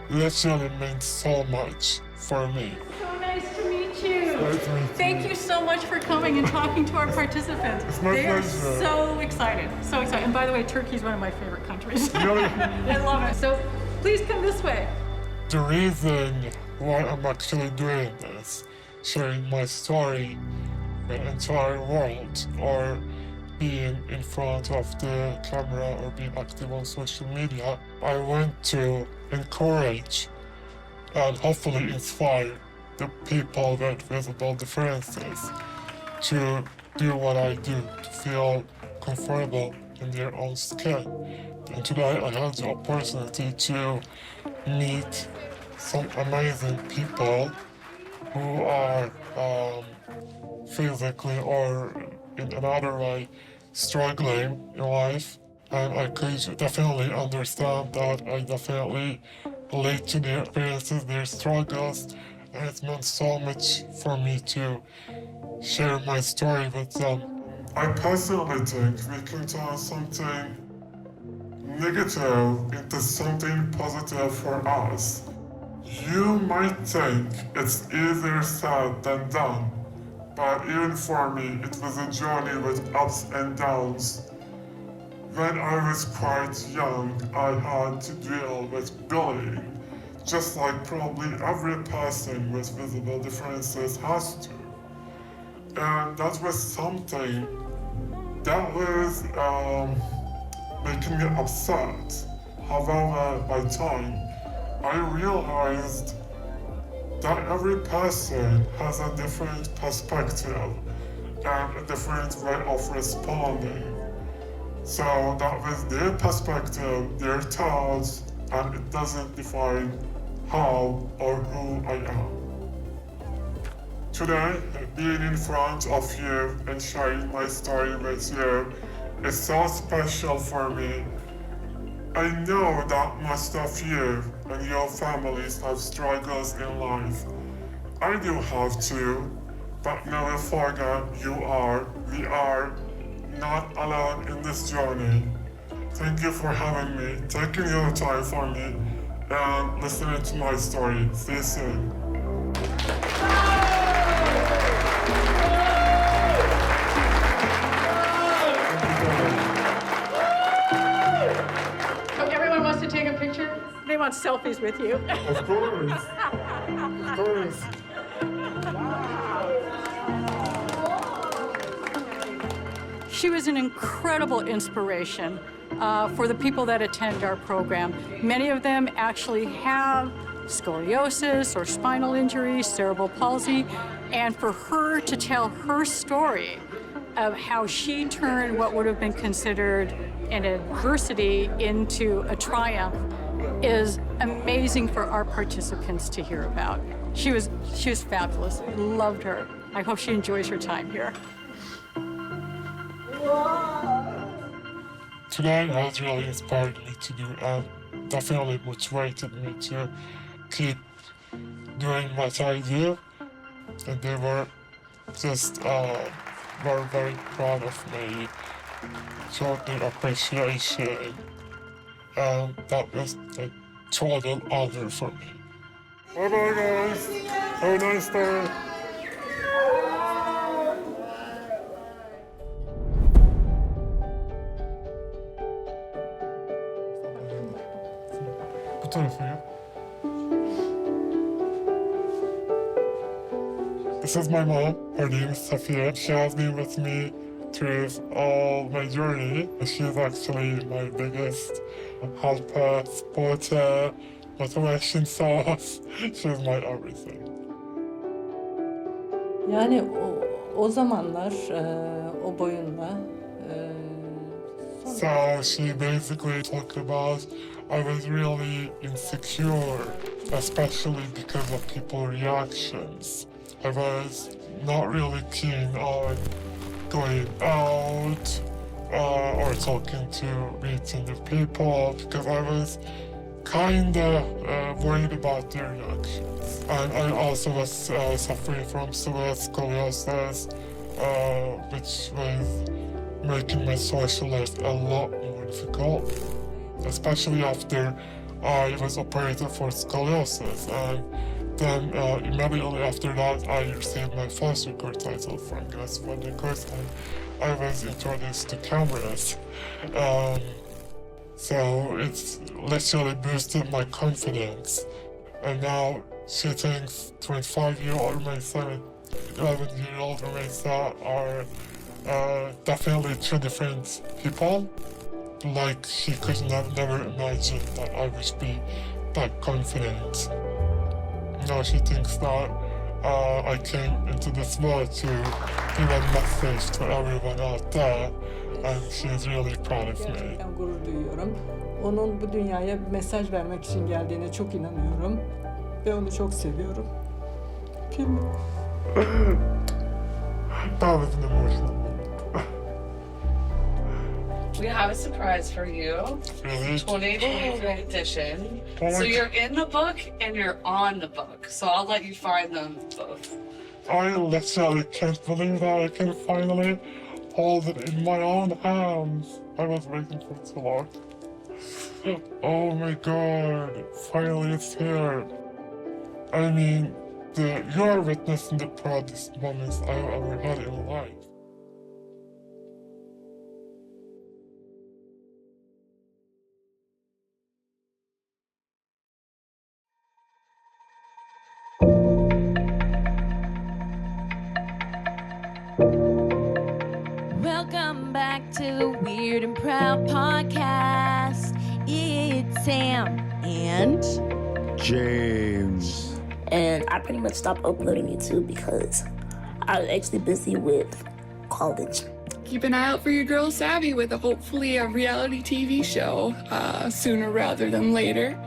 literally means so much for me. So nice to meet you. Nice to meet you. Thank you so much for coming and talking to our participants. It's my They are pleasure. so excited, so excited. And by the way, Turkey is one of my favorite countries. Really? I love it. So please come this way. The reason why I'm actually doing this, sharing my story with the entire world, or being in front of the camera or being active on social media, I want to encourage and hopefully inspire the people with visible differences to do what I do, to feel comfortable in their own skin. And today I had the opportunity to meet some amazing people who are physically or in another way struggling in life. And I could definitely understand that. I definitely relate to their experiences, their struggles, and it meant so much for me to share my story with them. I personally think we can turn something negative into something positive for us. You might think it's easier said than done, but even for me, it was a journey with ups and downs. When I was quite young, I had to deal with bullying, just like probably every person with visible differences has to. And that was something that was making me upset. However, by time, I realized that every person has a different perspective and a different way of responding. So that was their perspective, their thoughts, and it doesn't define how or who I am. Today, being in front of you and sharing my story with you is so special for me. I know that most of you and your families have struggles in life. I do have too, but never forget we are not alone in this journey. Thank you for having me, taking your time for me, and listening to my story. See you soon. So everyone wants to take a picture? They want selfies with you. Of course. Of course. She was an incredible inspiration for the people that attend our program. Many of them actually have scoliosis or spinal injury, cerebral palsy, and for her to tell her story of how she turned what would have been considered an adversity into a triumph is amazing for our participants to hear about. She was fabulous. Loved her. I hope she enjoys her time here. Today has really inspired me to do and definitely motivated me to keep doing what I do. And they were just very, very proud of me, showed their appreciation, and that was a total honor for me. Bye-bye guys, have a nice day. Bu tarafa ya. This is my mom. Her name is Safia. She has been with me through all my journey. She's actually my biggest helper, supporter, motivation source. She's my everything. Yani o zamanlar o boyunla So she basically talked about I was really insecure, especially because of people's reactions. I was not really keen on going out or talking to meeting new people because I was kind of worried about their reactions. And I also was suffering from severe scoliosis, which was making my social life a lot more difficult, especially after I was operated for scoliosis. And then immediately after that, I received my first record title from Guinness World Records, and I was introduced to cameras. So it's literally boosted my confidence. And now she thinks 25-year-old Rumeysa and 11-year-old Rumeysa are definitely two different people. Like she could never imagine that I would be that confident. Now she thinks that I came into this world to give a message to everyone out there, and she is really proud of me. Gerçekten gurur duyuyorum. Onun bu dünyaya bir mesaj vermek için geldiğine çok inanıyorum ve onu çok seviyorum. That was an emotional moment. We have a surprise for you. Really? 2023 edition. Oh So my you're in the book and you're on the book. So I'll let you find them both. I literally can't believe that I can finally hold it in my own hands. I was waiting for too long. Oh my god, finally it's here. I mean, you're witnessing the proudest moments I've ever had in life. Welcome back to the Weird and Proud podcast. It's Sam and James. And I pretty much stopped uploading YouTube because I was actually busy with college. Keep an eye out for your girl Savvy with hopefully a reality TV show sooner rather than later.